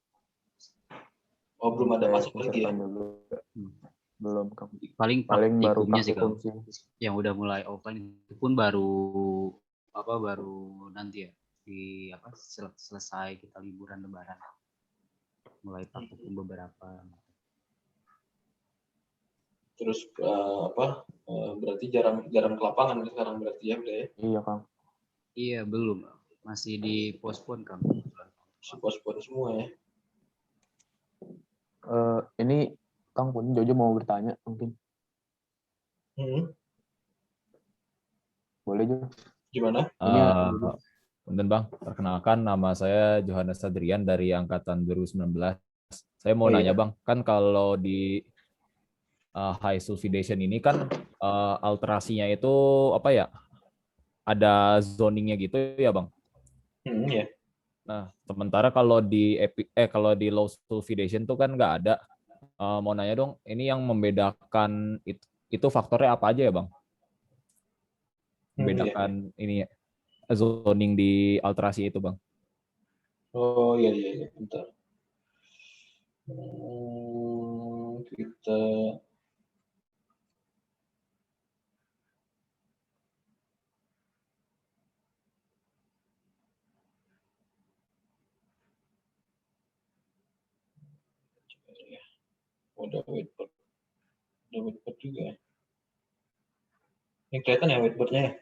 Oh, belum ada masuk lagi ya? Belum Kang. Paling baru praktikumnya sih Kang. praktikum sih. Yang udah mulai offline itu pun baru nanti ya selesai kita liburan lebaran. Mulai praktikum beberapa. Terus berarti jarang ke lapangan sekarang berarti ya udah ya? Iya Kang. Iya, belum. Masih di postpone Kang. Postpone semua ya? Ini Kang pun Jojo mau bertanya mungkin. Boleh juga. Gimana? Punten Bang, perkenalkan nama saya Johannes Adrian dari angkatan 2019. Saya mau nanya Bang, kan kalau di high sulfidation ini kan alterasinya itu apa ya? Ada zoningnya gitu ya Bang? Ya. Nah, sementara kalau di low sulfidation tuh kan nggak ada. Mau nanya dong, ini yang membedakan itu faktornya apa aja ya Bang? Membedakan ini zoning di alterasi itu Bang. Oh iya, bentar. Kita ada whiteboard juga ya. Ini kelihatan ya whiteboardnya ya?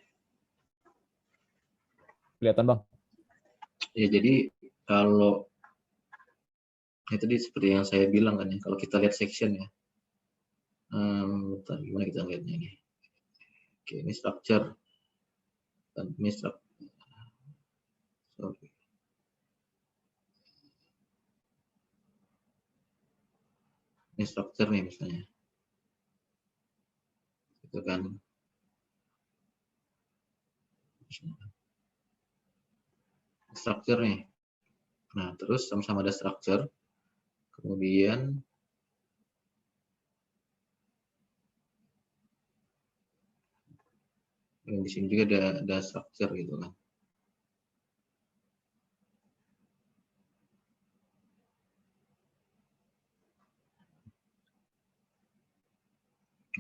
Kelihatan Bang? Ya, jadi kalau tadi seperti yang saya bilang kan ya, kalau kita lihat section ya, Bentar, gimana kita lihatnya ini? Oke, ini structure. Dan ini structure. Sorry. Ini structure nih misalnya. Itu kan. Structure nih. Nah, terus sama-sama ada structure. Kemudian di sini juga ada structure gitu kan.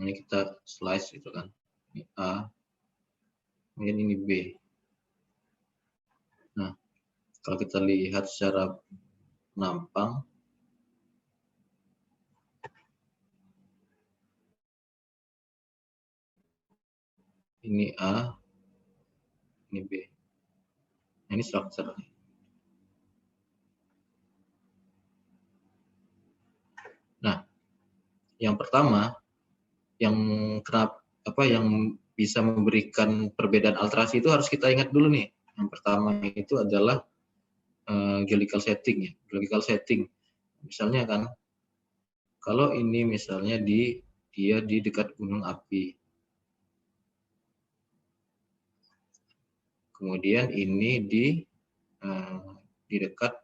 Ini kita slice gitu kan. Ini A, kemudian ini B. Nah, kalau kita lihat secara nampang, ini A, ini B. Nah, ini structure. Nah, yang pertama, yang bisa memberikan perbedaan alterasi itu harus kita ingat dulu nih. Yang pertama itu adalah geological setting ya. Geological setting. Misalnya kan, kalau ini misalnya dia di dekat gunung api. Kemudian ini di dekat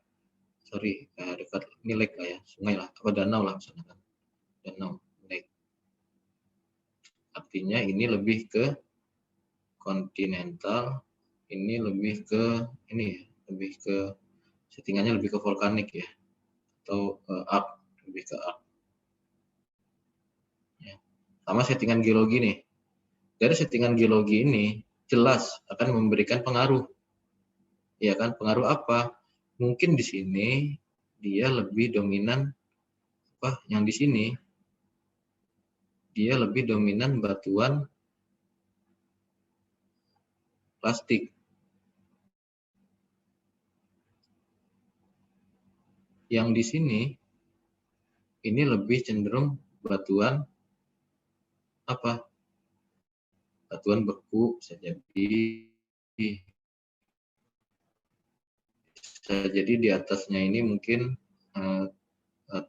dekat ini lake lah ya, sungai lah, apa danau lah misalnya kan. Danau, lake. Artinya ini lebih ke kontinental, ini lebih ke lebih ke settingannya lebih ke vulkanik ya, atau arc, lebih ke arc. Ya. Sama settingan geologi nih. Dari settingan geologi ini jelas akan memberikan pengaruh. Ya kan, pengaruh apa? Mungkin di sini dia lebih dominan yang di sini dia lebih dominan batuan plastik. Yang di sini ini lebih cenderung batuan batuan beku, bisa jadi di atasnya ini mungkin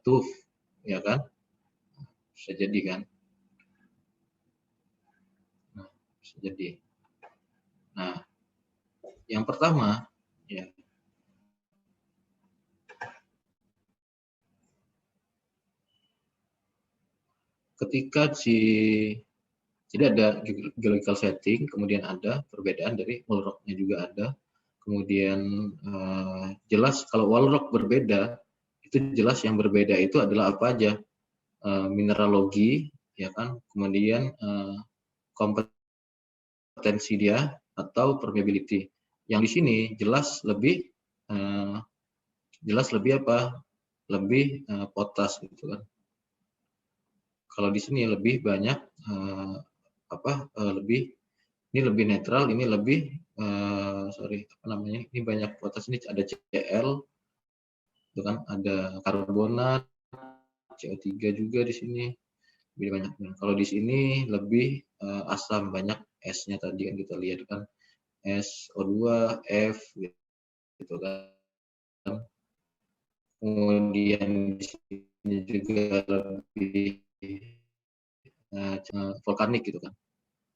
tuff, ya kan, bisa jadi kan. Nah, bisa jadi. Nah, yang pertama ya, ketika jadi ada geological setting, kemudian ada perbedaan dari wall rock-nya juga ada. Kemudian jelas kalau wall rock berbeda, itu jelas yang berbeda itu adalah apa aja? Mineralogi, ya kan? Kemudian kompetensi dia atau permeability. Yang di sini jelas lebih lebih potas gitu kan. Kalau di sini lebih banyak ini lebih netral, ini lebih ini banyak potas, ini ada Cl, itu kan, ada karbonat, CO3 juga di sini lebih banyak. Kalau di sini lebih asam, banyak S-nya tadi kan kita lihat kan, SO2, F gitu kan. Kemudian di sini juga lebih vulkanik gitu kan,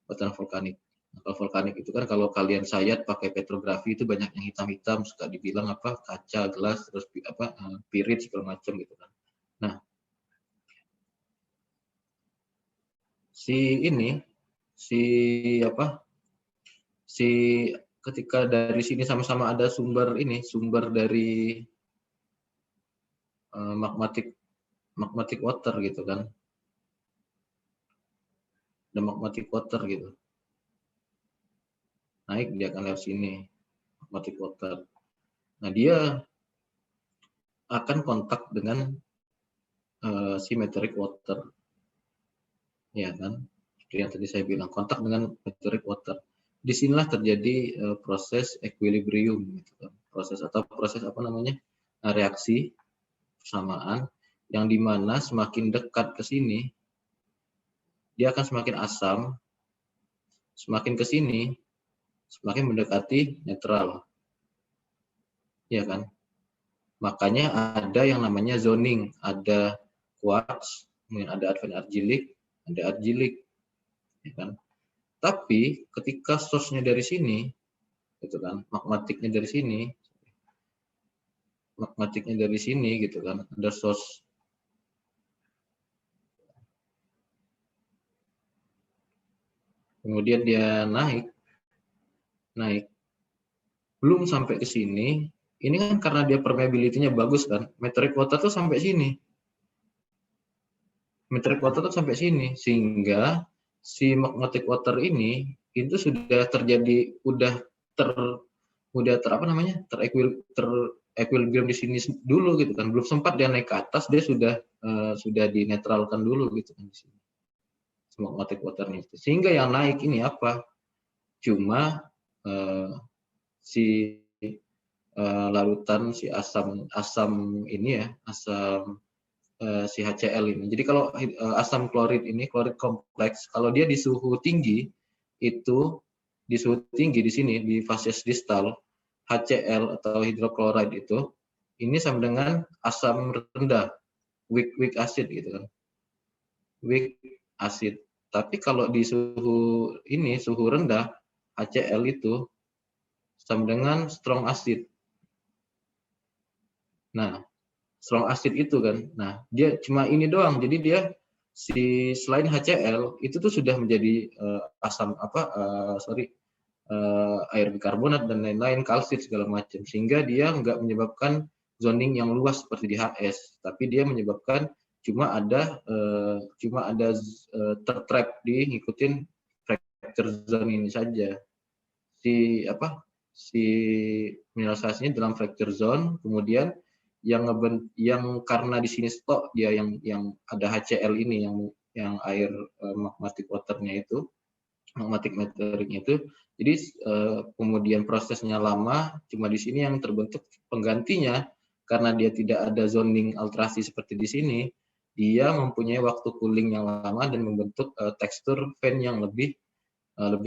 batuan vulkanik. Kalau vulkanik itu kan kalau kalian sayat pakai petrografi itu banyak yang hitam-hitam, suka dibilang kaca, gelas, terus pirit segala macam gitu kan. Nah, ketika dari sini sama-sama ada sumber dari magmatic water gitu kan. Ada magmatic water gitu. Naik dia akan lewat sini, magmatic water. Nah, dia akan kontak dengan si meteoric water. Ya kan? Seperti yang tadi saya bilang, kontak dengan meteoric water. Disinilah terjadi proses equilibrium gitu kan. Proses reaksi persamaan, yang dimana semakin dekat ke sini dia akan semakin asam, semakin ke sini, semakin mendekati netral. Ya kan? Makanya ada yang namanya zoning, ada quartz, kemudian ada advent argilik, ada argilik, ya kan? Tapi ketika source-nya dari sini, gitu kan, magmatiknya dari sini, gitu kan, ada source. Kemudian dia naik, belum sampai ke sini. Ini kan karena dia permeability-nya bagus kan, meteoric water tuh sampai sini. Sehingga si magmatic water ini itu sudah terjadi, terequilibrium di sini dulu gitu kan, belum sempat dia naik ke atas, dia sudah dinetralkan dulu gitu kan di sini magmatic waternya itu. Sehingga yang naik ini apa? Cuma si larutan si asam ini ya, si HCl ini. Jadi kalau asam klorid ini, klorid kompleks, kalau dia di suhu tinggi, itu di suhu tinggi di sini di fases distal, HCl atau hidroklorid itu ini sama dengan asam rendah, weak acid gitu kan, weak acid. Tapi kalau di suhu rendah, HCl itu sama dengan strong acid. Nah, strong acid itu kan, nah dia cuma ini doang, jadi dia selain HCl itu tuh sudah menjadi air bikarbonat dan lain-lain, kalsit segala macam, sehingga dia nggak menyebabkan zoning yang luas seperti di HS, tapi dia menyebabkan cuma ada tertrap di ngikutin fracture zone ini saja, si mineralisasinya dalam fracture zone. Kemudian yang karena di sini stok dia yang ada HCl ini yang air magmatic waternya itu, magmatic meteoriknya itu. Jadi kemudian prosesnya lama, cuma di sini yang terbentuk penggantinya, karena dia tidak ada zoning alterasi seperti di sini, dia mempunyai waktu cooling yang lama dan membentuk tekstur fan yang lebih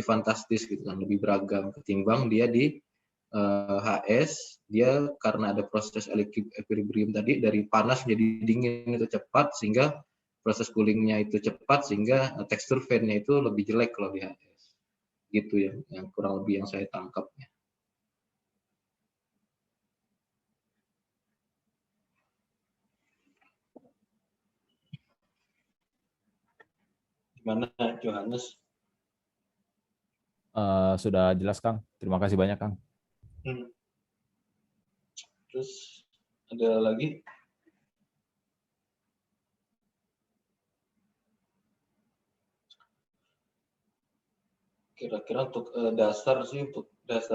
fantastis gitu kan, lebih beragam ketimbang dia di HS. Dia karena ada proses equilibrium tadi, dari panas jadi dingin itu cepat, sehingga proses coolingnya itu cepat, sehingga tekstur fan-nya itu lebih jelek kalau di HS. Gitu ya, yang kurang lebih yang saya tangkapnya. Gimana Johannes? Sudah jelas Kang, terima kasih banyak Kang. Terus ada lagi? Kira-kira untuk dasar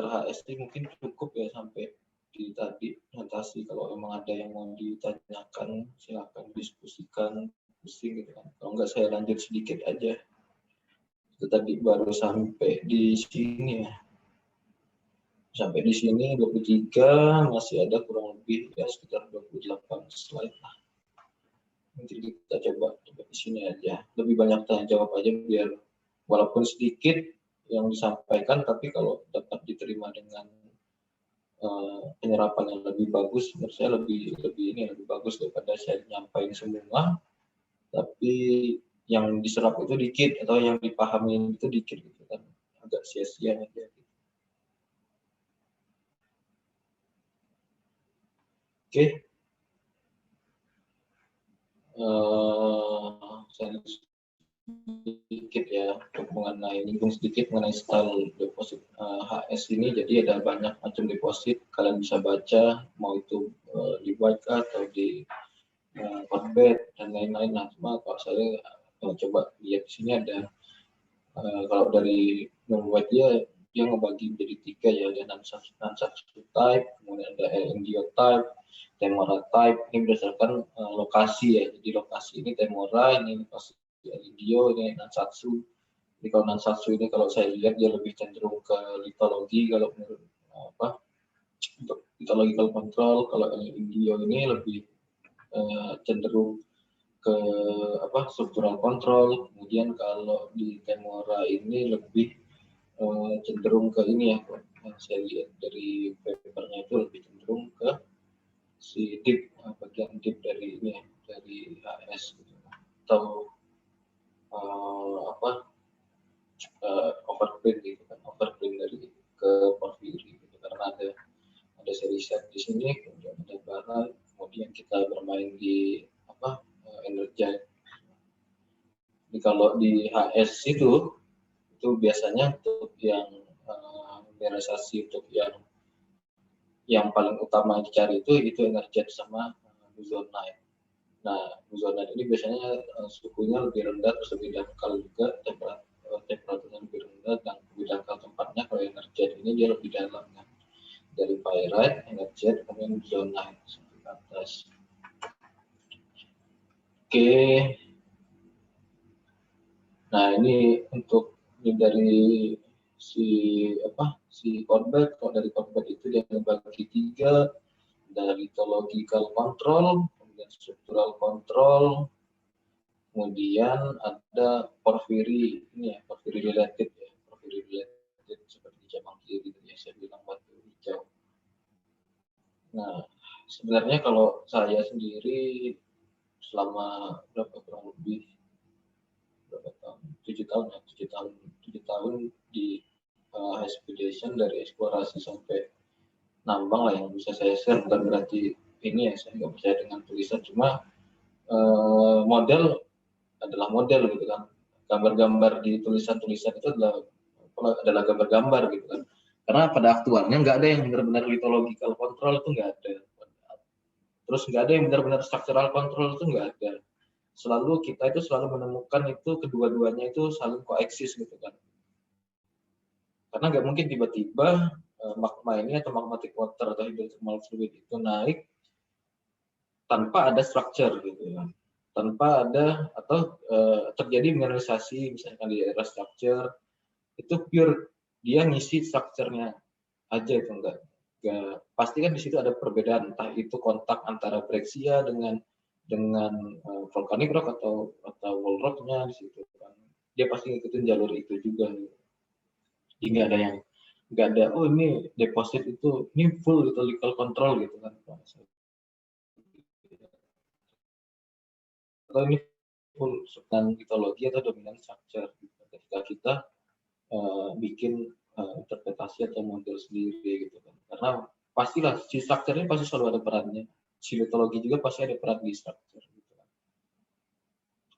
HS ini mungkin cukup ya sampai di tadi presentasi. Kalau memang ada yang mau ditanyakan, silakan diskusikan, pusing gitu kan. Kalau enggak saya lanjut sedikit aja. Itu tadi baru sampai di sini ya. Sampai di sini 23, masih ada kurang lebih ya sekitar 28 slide lah. Nanti kita coba di sini aja. Lebih banyak tanya jawab aja, biar walaupun sedikit yang disampaikan, tapi kalau dapat diterima dengan penyerapan yang lebih bagus, menurut saya lebih bagus daripada saya nyampaikan semua, tapi yang diserap itu dikit atau yang dipahami itu dikit gitu kan, agak sia-sia aja. Oke. Saya sedikit ya nyinggung sedikit mengenai style deposit HS ini. Jadi ada banyak macam deposit, kalian bisa baca mau itu di white atau di hotbed dan lain-lain. Nah, cuma kalau saya coba lihat di sini ada kalau dari non-white dia ngebagi menjadi 3 ya, ada non-substitute type, kemudian ada LNGO type, Temora type. Ini berdasarkan lokasi ya. Jadi lokasi ini Temora, ini lokasi LNGO, ini Nansatsu. Jadi kalau Nansatsu ini kalau saya lihat dia lebih cenderung ke litologi kalau menurut untuk litological control. Kalau LNGO ini lebih cenderung ke struktural control. Kemudian kalau di Temora ini lebih cenderung ke ini ya, yang saya lihat dari papernya itu lebih cenderung ke si deep, bagian deep dari ini ya, dari HS gitu. Atau overprint gitu kan, overprint dari ke porfiri gitu, karena ada seri set di sini, kemudian ada bara, kemudian kita bermain di energi. Jadi kalau di HS itu biasanya untuk yang mineralisasi, untuk yang paling utama dicari itu energi sama buzonite. Nah, buzonite ini biasanya suhunya lebih rendah, terus lebih dangkal juga, temperaturnya lebih rendah, dan lebih dangkal tempatnya. Kalau energi ini dia lebih dalam kan, dari pyrite, energi, kemudian buzonite sampai ke atas. Oke. Nah, ini untuk dari si Corbett. Kalau dari Corbett itu dia membagi 3, dari lithological control, kemudian structural control, kemudian ada porphyry, ini ya, porphyry related ya, porphyry related seperti cabang kiri gitu ya, saya bilang batu hijau. Nah, sebenarnya kalau saya sendiri selama kurang lebih 7 tahun di expedition, dari eksplorasi sampai nambang lah yang bisa saya share. Bukan berarti ini ya saya nggak percaya dengan tulisan, cuma model adalah model gitu kan. Gambar-gambar di tulisan-tulisan itu adalah gambar-gambar gitu kan. Karena pada aktualnya nggak ada yang benar-benar lithological control, itu nggak ada. Terus nggak ada yang benar-benar structural control, itu nggak ada. Selalu kita itu selalu menemukan itu kedua-duanya itu saling koeksis gitu kan. Karena nggak mungkin tiba-tiba magma ini atau magmatic water atau hydrothermal fluid itu naik tanpa ada structure gitu kan. Tanpa ada atau terjadi mineralisasi misalkan di daerah structure, itu pure dia ngisi strukturnya aja, itu enggak pasti kan di situ ada perbedaan, entah itu kontak antara breksia dengan volcanic rock atau wall rocknya di situ kan, dia pasti ngikutin jalur itu juga. Jadi nggak ada oh ini deposit itu ini full lithological control gitu kan, atau ini full subtan lithologi atau dominan structure gitu. Ketika kita bikin interpretasi atau model sendiri gitu kan, karena pastilah si structure-nya pasti selalu ada perannya, si lithologi juga pasti ada peran di structure gitu kan.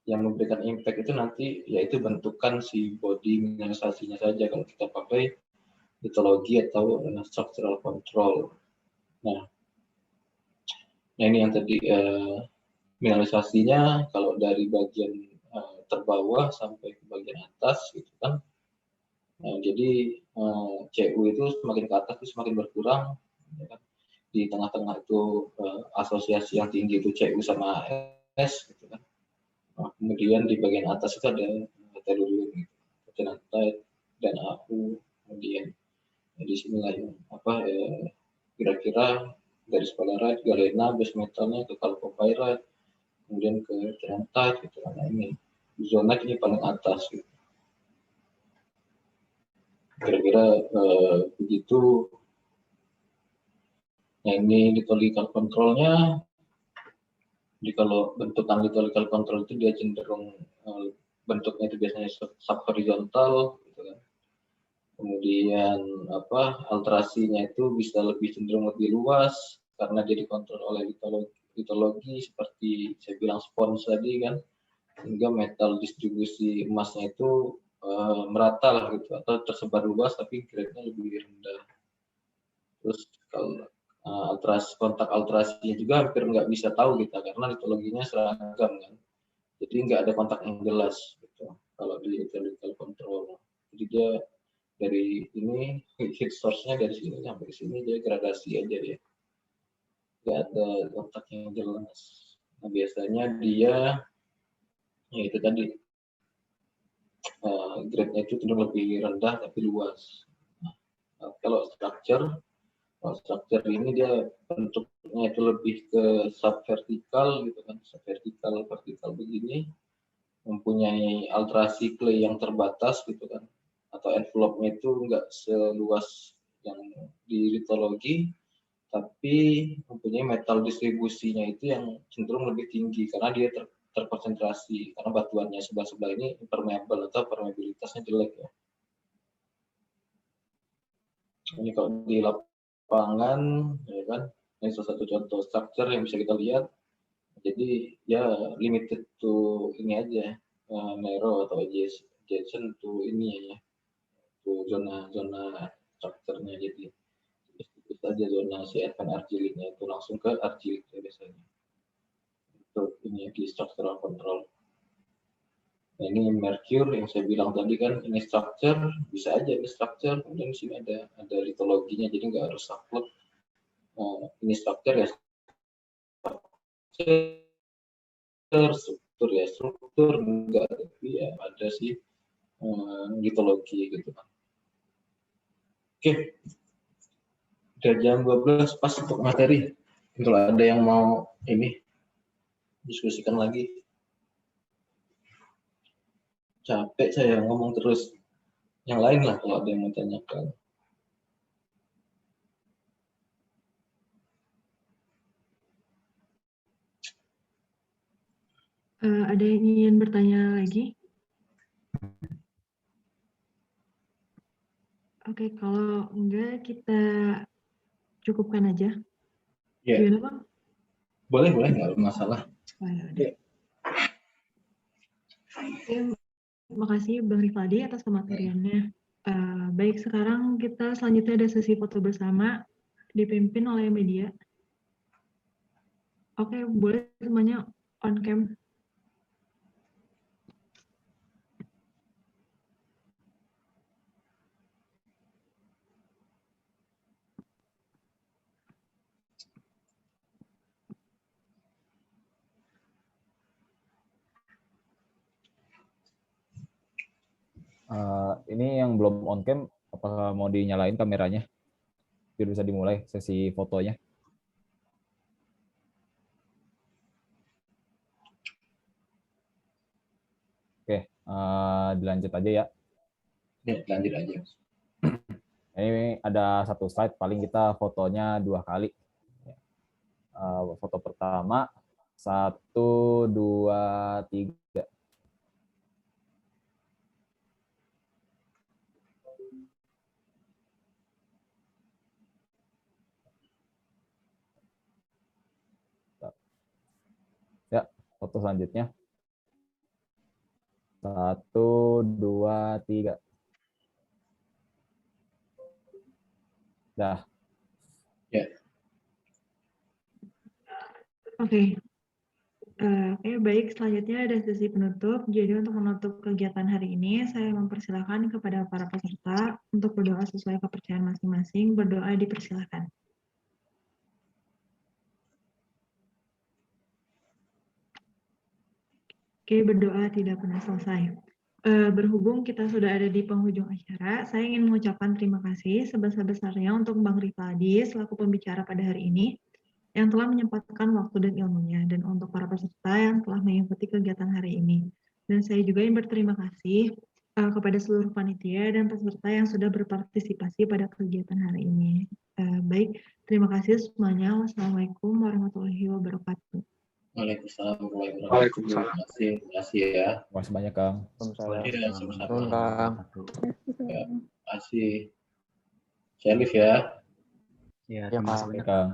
Yang memberikan impact itu nanti yaitu bentukan si body mineralisasinya saja kalau kita pakai lithologi atau structural control. Nah ini yang tadi mineralisasinya kalau dari bagian terbawah sampai ke bagian atas gitu kan. Nah, jadi CU itu semakin ke atas itu semakin berkurang. Ya kan? Di tengah-tengah itu asosiasi yang tinggi itu CU sama AS gitu kan. Nah, kemudian di bagian atas itu ada tellurium, ketinatite dan AU. Kemudian di sinilah yang kira-kira dari sphalerite, galena, base metalnya ke chalcopyrite, kemudian ke ketinatite gitu kan. Nah, ini buzonite ini paling atas gitu. Kira-kira begitu. Nah, ini lithological controlnya. Jadi kalau bentukan lithological control itu dia cenderung bentuknya itu biasanya subhorizontal gitu kan. Kemudian alterasinya itu bisa lebih cenderung lebih luas karena dia dikontrol oleh lithologi seperti saya bilang spons tadi kan, sehingga metal distribusi emasnya itu merata lah gitu, atau tersebar luas tapi grade-nya lebih rendah. Terus kalau kontak alterasinya juga hampir nggak bisa tahu kita karena lithologinya seragam kan, jadi nggak ada kontak yang jelas gitu kalau di lithological control. Jadi dia dari ini heat source-nya dari sini sampai ke sini dia gradasi aja ya, nggak ada kontak yang jelas. Nah biasanya dia ya itu tadi grade-nya itu cenderung lebih rendah tapi luas. Nah, kalau structure Kalau structure ini dia bentuknya itu lebih ke subvertikal gitu kan, subvertikal vertikal begini, mempunyai alterasi clay yang terbatas gitu kan, atau envelope-nya itu enggak seluas yang di litologi, tapi mempunyai metal distribusinya itu yang cenderung lebih tinggi karena dia terkonsentrasi, karena batuannya sebelah-sebelah ini impermeable atau permeabilitasnya jelek ya. Ini kalau di lapangan, ya kan, ini salah satu contoh structure yang bisa kita lihat. Jadi ya limited to ini aja, narrow atau adjacent to ini ya, to zona structure-nya. Jadi sedikit aja zona si advanced argiliknya itu langsung ke argilik ya biasanya. Untuk ini di structural control. Nah, ini mercure yang saya bilang tadi kan, ini structure, bisa aja ini structure, kemudian di sini ada litologinya, jadi nggak harus saklek. Ini structure ya, struktur ya, struktur enggak, tapi ya ada sih litologi gitu kan. Oke, udah jam 12 pas untuk materi. Kalau ada yang mau ini diskusikan lagi. Capek saya ngomong terus. Yang lain lah kalau ada yang mau tanyakan. Ada yang ingin bertanya lagi? Oke, kalau enggak kita cukupkan aja. Ya. Gimana, Bang? Boleh, nggak masalah. Oh, ya udah. Oke, makasih Bang Rifaldi atas kemateriannya. Baik, sekarang kita selanjutnya ada sesi foto bersama dipimpin oleh media. Oke, boleh semuanya on cam. Ini yang belum on cam, apakah mau dinyalain kameranya biar bisa dimulai sesi fotonya? Oke, dilanjut aja ya. Ya, lanjut aja. Ini ada satu slide, paling kita fotonya 2 kali. Foto pertama, 1, 2, 3. Ya, foto selanjutnya. 1, 2, 3. Dah. Ya. Oke. Baik, selanjutnya ada sesi penutup. Jadi untuk menutup kegiatan hari ini, saya mempersilahkan kepada para peserta untuk berdoa sesuai kepercayaan masing-masing. Berdoa dipersilahkan. Oke, berdoa tidak pernah selesai. Berhubung kita sudah ada di penghujung acara, saya ingin mengucapkan terima kasih sebesar-besarnya untuk Bang Rifaldi selaku pembicara pada hari ini yang telah menyempatkan waktu dan ilmunya, dan untuk para peserta yang telah mengikuti kegiatan hari ini. Dan saya juga ingin berterima kasih kepada seluruh panitia dan peserta yang sudah berpartisipasi pada kegiatan hari ini. Baik, terima kasih semuanya. Wassalamualaikum warahmatullahi wabarakatuh. Waalaikumsalam warahmatullahi wabarakatuh. Terima kasih ya. Terima kasih banyak, Kang. Ya, sama-sama. Kang. Ya, terima kasih. Syarif ya. Ya, Ya, terima kasih Kang. banyak. Kang.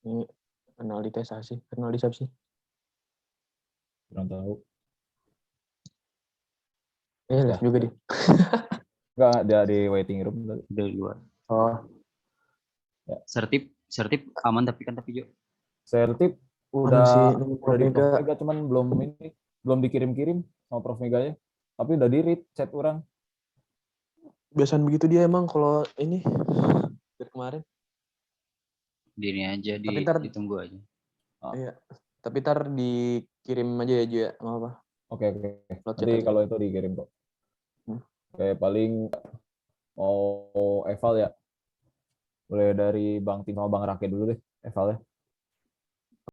Ini kenal di tes sih, kenal di siapa sih? Kurang tahu. Les juga dia. Enggak, dia di waiting room tadi. Dari luar. Oh, Ya. Sertip aman tapi Jo. Sertip Masih udah nunggu di Mega. Prof Mega, cuman belum dikirim-kirim sama Prof Meganya. Tapi udah di-read chat orang. Biasaan begitu dia emang kalau ini dari kemarin. Dini aja, Tapi ntar, ditunggu aja. iya. Tapi ntar dikirim aja ya Ju ya, nggak apa. Oke. Lewat chat Nanti aja. kalau itu dikirim kok. Oke, paling Mau eval ya? Boleh dari Bang Tim sama Bang Rake dulu deh, eval ya.